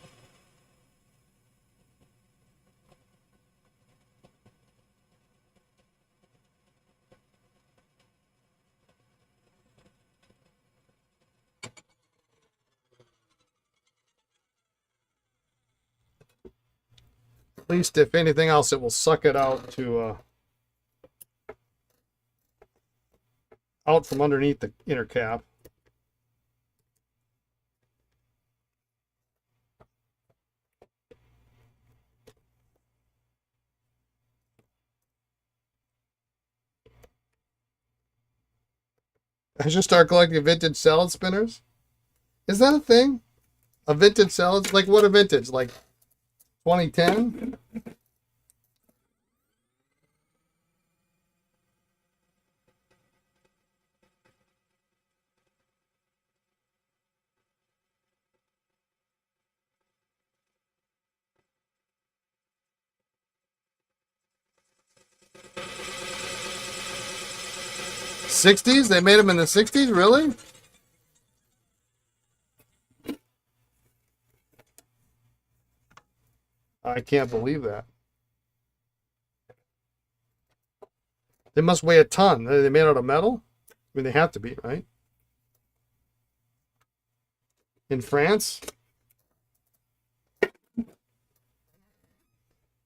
at least if anything else, it will suck it out to out from underneath the inner cap. I should start collecting vintage salad spinners. Is that a thing? A vintage salad? Like what a vintage? Like 2010? '60s? They made them in the '60s? Really? I can't believe that. They must weigh a ton. Are they made out of metal? I mean, they have to be, right? In France? All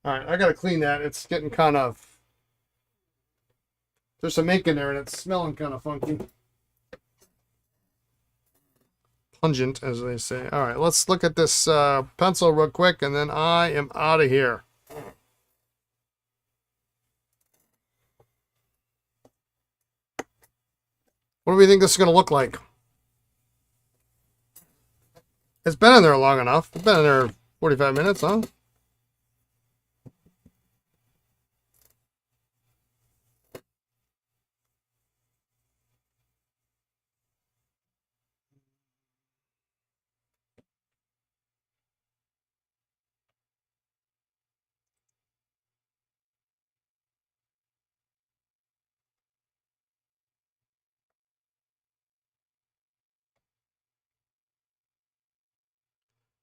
right, I gotta clean that. It's getting kind of. There's some ink in there and it's smelling kind of funky. Pungent, as they say. All right, let's look at this pencil real quick and then I am out of here. What do we think this is going to look like? It's been in there long enough. It's been in there 45 minutes, huh?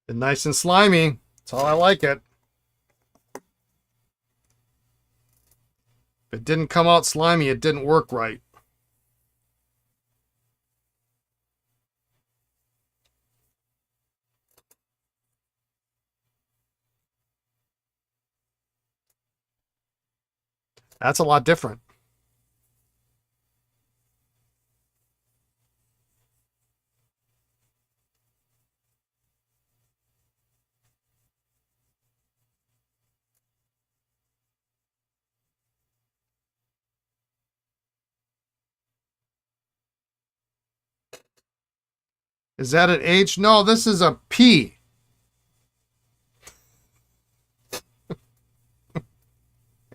It's nice and slimy. That's how I like it. If it didn't come out slimy, it didn't work right. That's a lot different. Is that an H? No, this is a P.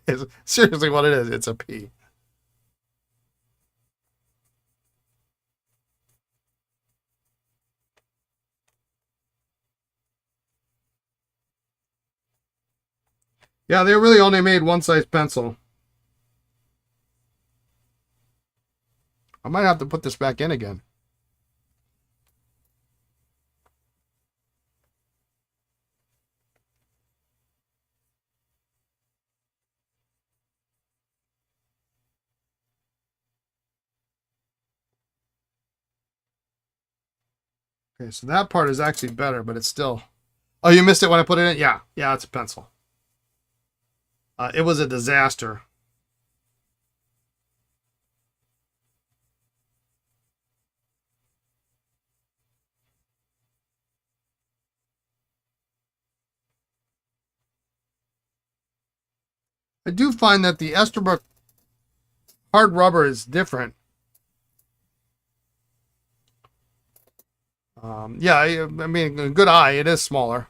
It's seriously what it is. It's a P. Yeah, they really only made one size pencil. I might have to put this back in again. Okay, so that part is actually better, but it's still... Oh, you missed it when I put it in? Yeah, yeah, it's a pencil. It was a disaster. I do find that the Esterbrook hard rubber is different. Yeah, I mean, a good eye, it is smaller.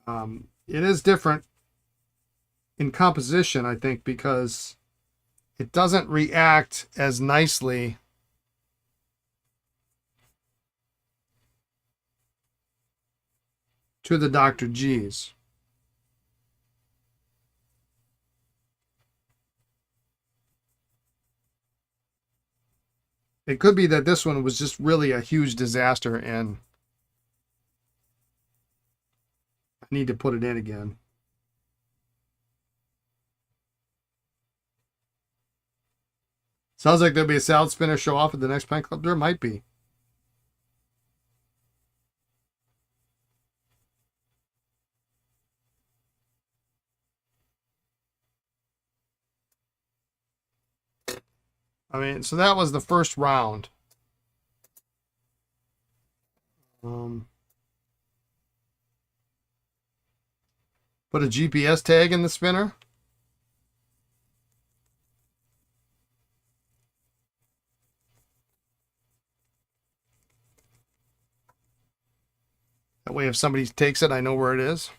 It is different in composition, I think, because it doesn't react as nicely to the Dr. G's. It could be that this one was just really a huge disaster and I need to put it in again. Sounds like there'll be a salad spinner show off at the next pen club. There might be. I mean, so that was the first round. Put a GPS tag in the spinner. That way if somebody takes it, I know where it is.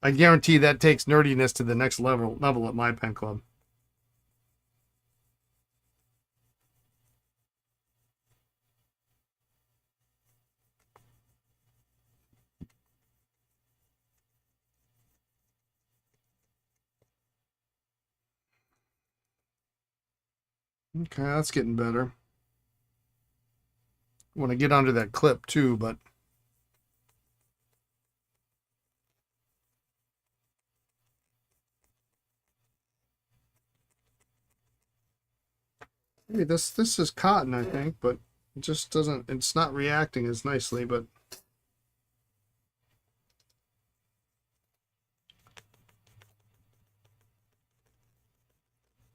I guarantee that takes nerdiness to the next level at my pen club. Okay, that's getting better. I want to get under that clip too, but hey, this is cotton, I think, but it just doesn't. It's not reacting as nicely, but.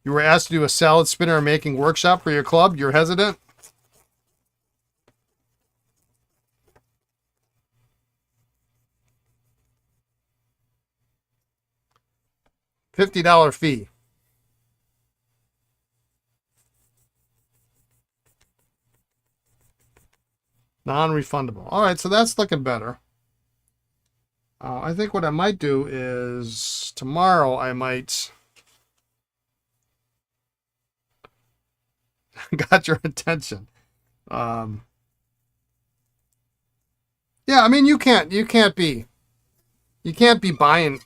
You were asked to do a salad spinner making workshop for your club. You're hesitant? $50 fee. Non-refundable. All right, so that's looking better. I think what I might do is tomorrow I might... Got your attention. Yeah, I mean you can't be buying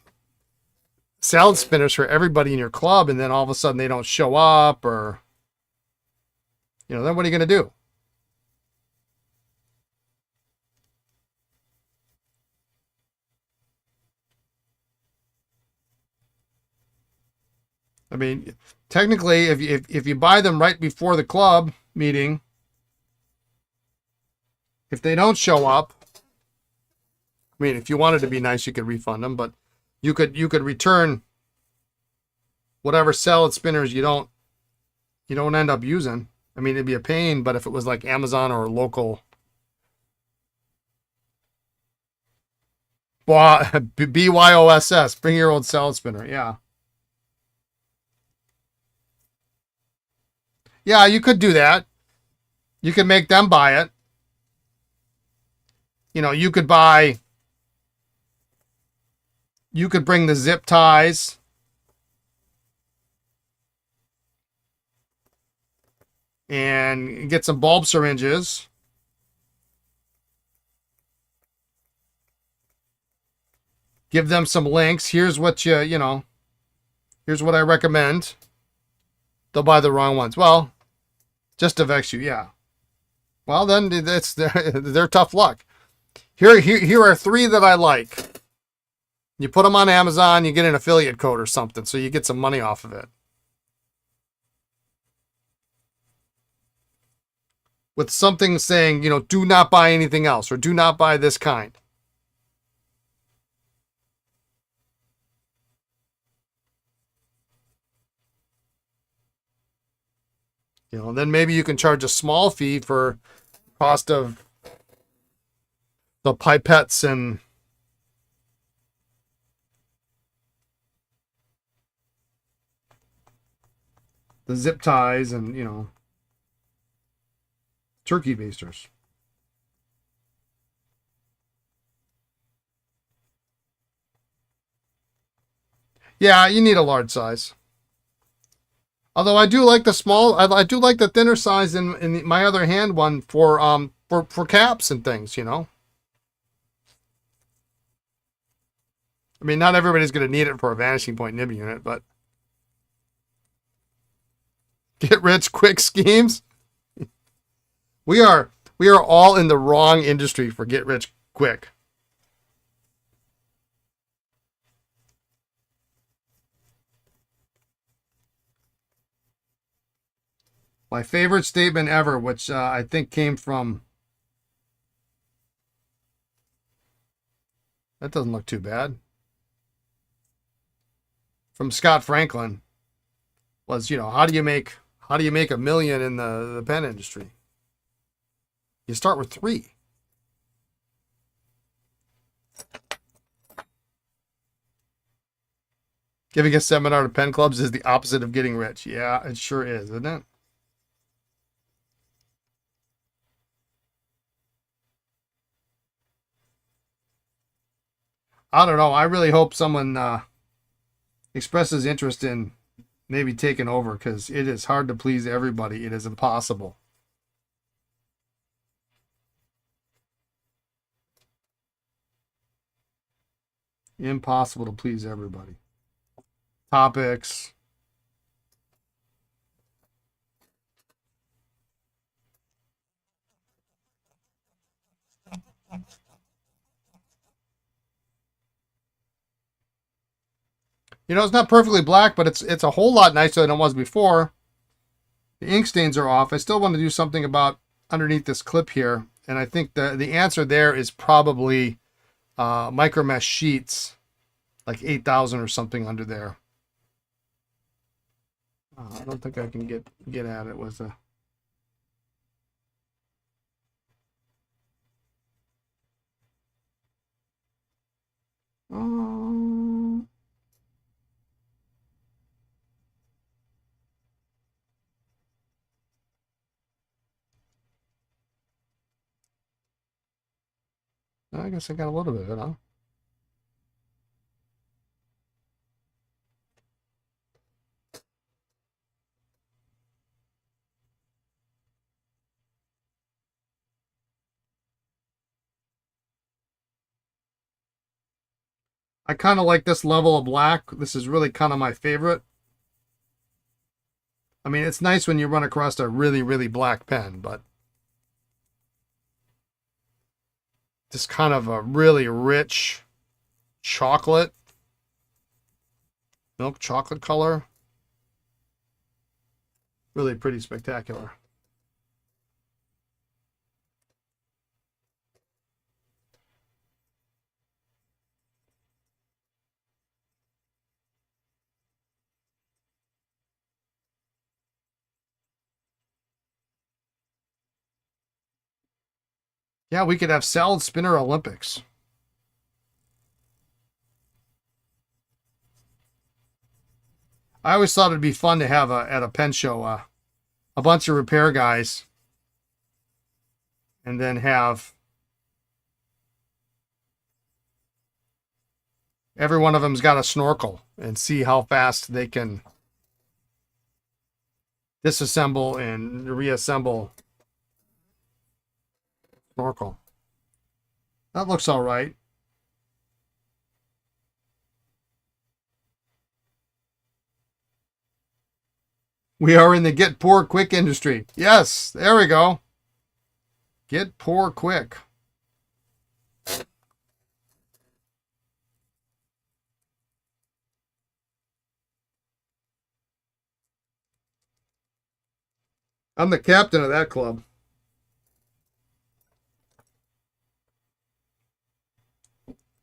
salad spinners for everybody in your club and then all of a sudden they don't show up, or then what are you going to do? I mean, technically, if you buy them right before the club meeting, if they don't show up, I mean, if you wanted to be nice, you could refund them, but you could return whatever salad spinners you don't end up using. I mean, it'd be a pain, but if it was like Amazon or local, BYOSS, bring your old salad spinner, yeah. Yeah, you could do that. You could make them buy it. You could bring the zip ties. And get some bulb syringes. Give them some links. Here's what here's what I recommend. They'll buy the wrong ones. Well, just to vex you, yeah. Well, then it's their tough luck. Here are 3 that I like. You put them on Amazon, you get an affiliate code or something, so you get some money off of it. With something saying, do not buy anything else, or do not buy this kind. Then maybe you can charge a small fee for cost of the pipettes and the zip ties and, turkey basters. Yeah, you need a large size. Although I do like the small, I do like the thinner size in my other hand one for caps and things, I mean, not everybody's going to need it for a vanishing point nib unit, but get rich quick schemes. We are all in the wrong industry for get rich quick. My favorite statement ever, which I think came from... That doesn't look too bad. From Scott Franklin was, how do you make $1 million in the pen industry? You start with 3. Giving a seminar to pen clubs is the opposite of getting rich. Yeah, it sure is, isn't it? I don't know. I really hope someone expresses interest in maybe taking over because it is hard to please everybody. It is impossible. Impossible to please everybody. Topics. You know, it's not perfectly black, but it's a whole lot nicer than it was before. The ink stains are off. I still want to do something about underneath this clip here. And I think the answer there is probably micro mesh sheets, like 8,000 or something under there. I don't think I can get at it with a... I guess I got a little bit of it, huh? I kind of like this level of black. This is really kind of my favorite. I mean, it's nice when you run across a really, really black pen, but this kind of a really rich chocolate, milk chocolate color. Really pretty spectacular. Yeah, we could have salad spinner Olympics. I always thought it'd be fun to have at a pen show a bunch of repair guys, and then have every one of them's got a snorkel and see how fast they can disassemble and reassemble snorkel. That looks all right. We are in the get poor quick industry. Yes, there we go. Get poor quick. I'm the captain of that club.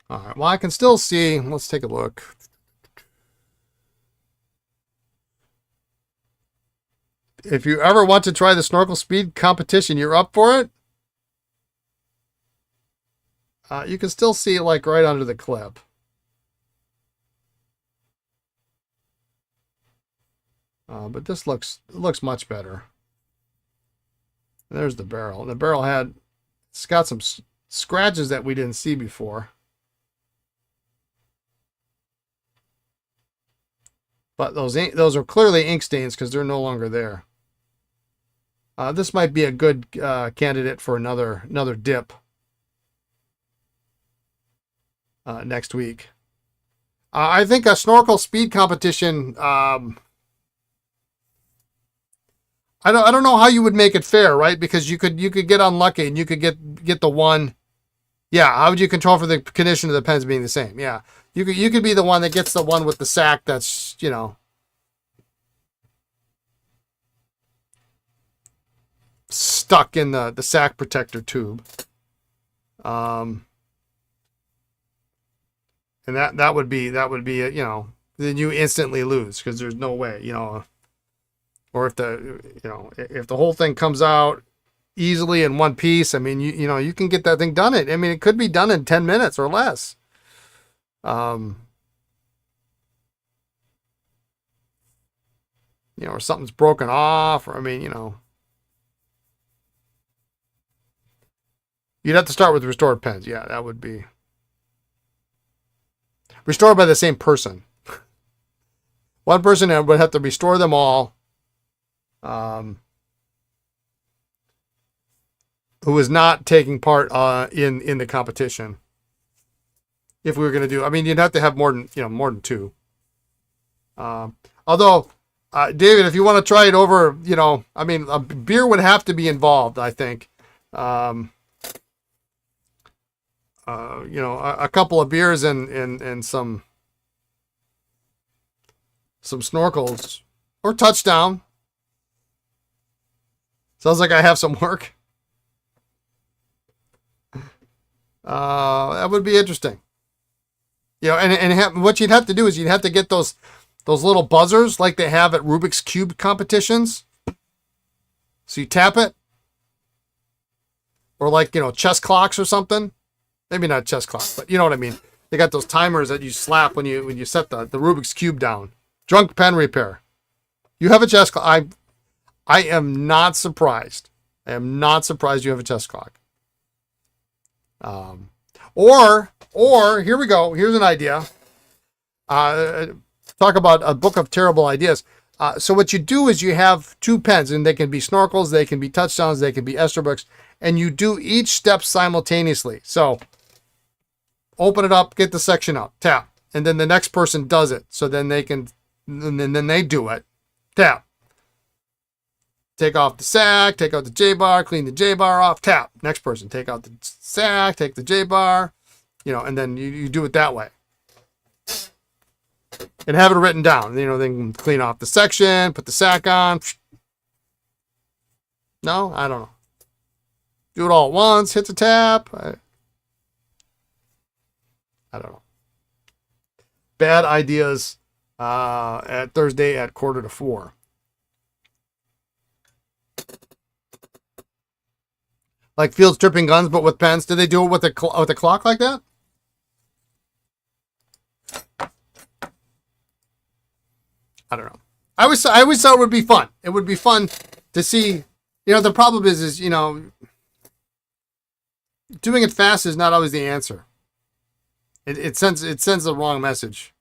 All right, well, I can still see. Let's take a look. If you ever want to try the snorkel speed competition, you're up for it. You can still see it like right under the clip. But this looks much better. There's the barrel. The barrel it's got some scratches that we didn't see before. But those are clearly ink stains because they're no longer there. This might be a good candidate for another dip next week. I think a snorkel speed competition. I don't know how you would make it fair, right? Because you could get unlucky and you could get the one. Yeah, how would you control for the condition of the pens being the same? Yeah, you could be the one that gets the one with the sack that's, you know, stuck in the sack protector tube. And that would be you know, then you instantly lose because there's no way, you know. Or if the whole thing comes out easily in one piece, I mean, you know, you can get that thing done. I mean, it could be done in 10 minutes or less. you know, or something's broken off, or I mean, you know, you'd have to start with restored pens. Yeah, that would be restored by the same person. One person would have to restore them all. Who is not taking part in the competition. If we were going to do, I mean, you'd have to have more than two. Although, David, if you want to try it over, you know, I mean, a beer would have to be involved, I think. You know, a couple of beers and some snorkels or touchdown. Sounds like I have some work. That would be interesting. You know, and what you'd have to do is you'd have to get those little buzzers like they have at Rubik's Cube competitions. So you tap it. Or like, you know, chess clocks or something. Maybe not chess clocks, but you know what I mean. They got those timers that you slap when you set the Rubik's Cube down. Drunk pen repair. You have a chess clock. I am not surprised. I am not surprised you have a chess clock. Or here we go. Here's an idea. Talk about a book of terrible ideas. So what you do is you have two pens, and they can be snorkels, they can be touchdowns, they can be Esterbrooks, and you do each step simultaneously. So open it up, get the section out, tap, and then the next person does it. So then they can, and then they do it, tap. Take off the sack, take out the J-bar, clean the J-bar off, tap. Next person, take out the sack, take the J-bar, you know, and then you do it that way. And have it written down. You know, then clean off the section, put the sack on. No, I don't know. Do it all at once, hit the tap. I don't know. Bad ideas at Thursday at 3:45. Like Fields tripping guns, but with pens. Did they do it with a clock like that? I don't know. I always thought it would be fun. It would be fun to see. You know, the problem is you know, doing it fast is not always the answer. It sends the wrong message.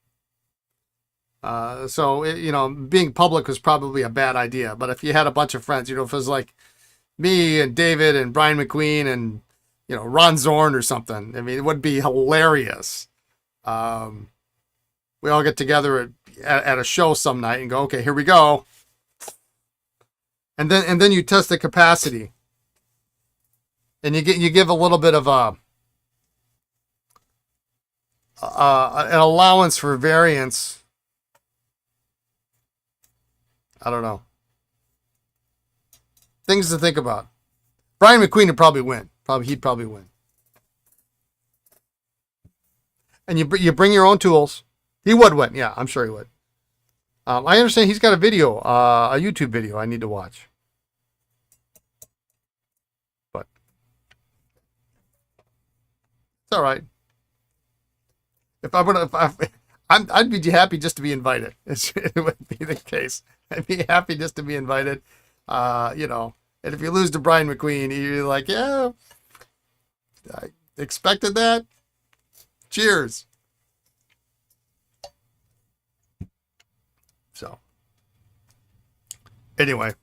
So you know, being public was probably a bad idea. But if you had a bunch of friends, you know, if it was like me and David and Brian McQueen and, you know, Ron Zorn or something, I mean, it would be hilarious. We all get together at a show some night and go, okay, here we go. And then you test the capacity. And you give a little bit of an allowance for variance. I don't know. Things to think about. Brian McQueen would probably win. He'd probably win. And you bring your own tools. He would win. Yeah, I'm sure he would. I understand he's got a video, a YouTube video I need to watch. But it's all right. I'd be happy just to be invited. It would be the case. I'd be happy just to be invited. You know, and if you lose to Brian McQueen, you're like, yeah, I expected that. Cheers. So, anyway,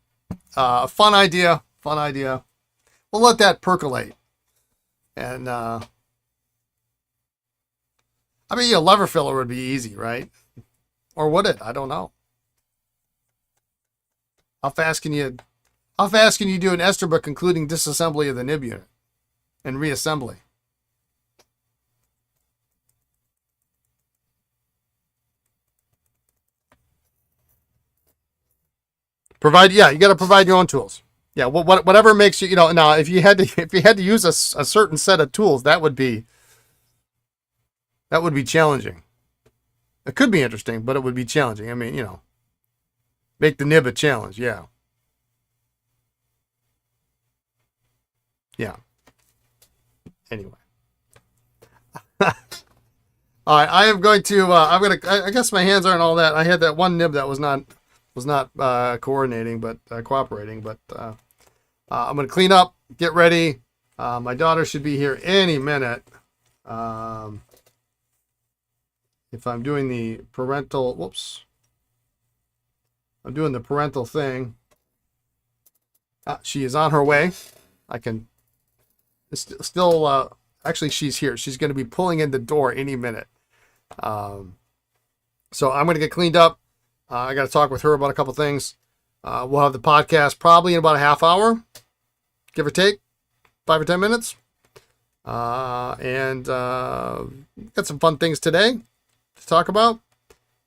fun idea. We'll let that percolate. And, I mean, a lever filler would be easy, right? Or would it? I don't know. How fast can you do an Esterbrook including disassembly of the nib unit and reassembly? You got to provide your own tools. Yeah, whatever makes you, you know. Now, if you had to use a certain set of tools, that would be challenging. It could be interesting, but it would be challenging. I mean, you know, make the nib a challenge. Yeah. Yeah. Anyway. All right. I am going to, I guess my hands aren't all that. I had that one nib that was not was not coordinating, but cooperating. But I'm going to clean up, get ready. My daughter should be here any minute. If I'm doing the parental, whoops. I'm doing the parental thing. She is on her way. I can still, actually, she's here. She's going to be pulling in the door any minute. So I'm going to get cleaned up. I got to talk with her about a couple things. We'll have the podcast probably in about a half hour, give or take, 5 or 10 minutes. And got some fun things today to talk about.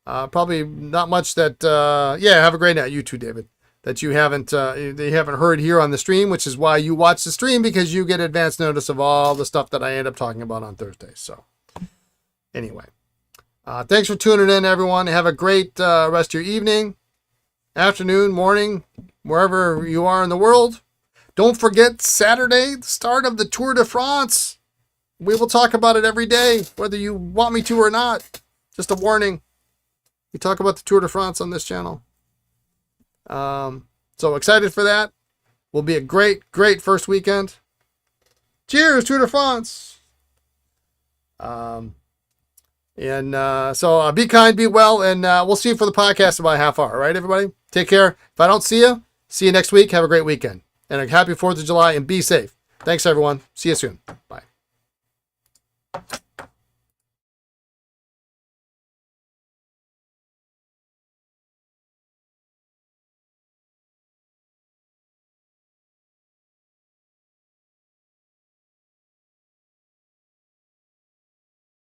Probably not much that, have a great night. You too, David. That you haven't heard here on the stream, which is why you watch the stream, because you get advance notice of all the stuff that I end up talking about on Thursday. So anyway, thanks for tuning in, everyone. Have a great rest of your evening, afternoon, morning, wherever you are in the world. Don't forget Saturday, the start of the Tour de France. We will talk about it every day, whether you want me to or not. Just a warning. We talk about the Tour de France on this channel. So excited for that. Will be a great first weekend. Cheers, Tour de France. So be kind, be well, and we'll see you for the podcast in about a half hour. All right, everybody? Take care. If I don't see you next week. Have a great weekend. And a happy 4th of July, and be safe. Thanks, everyone. See you soon. Bye.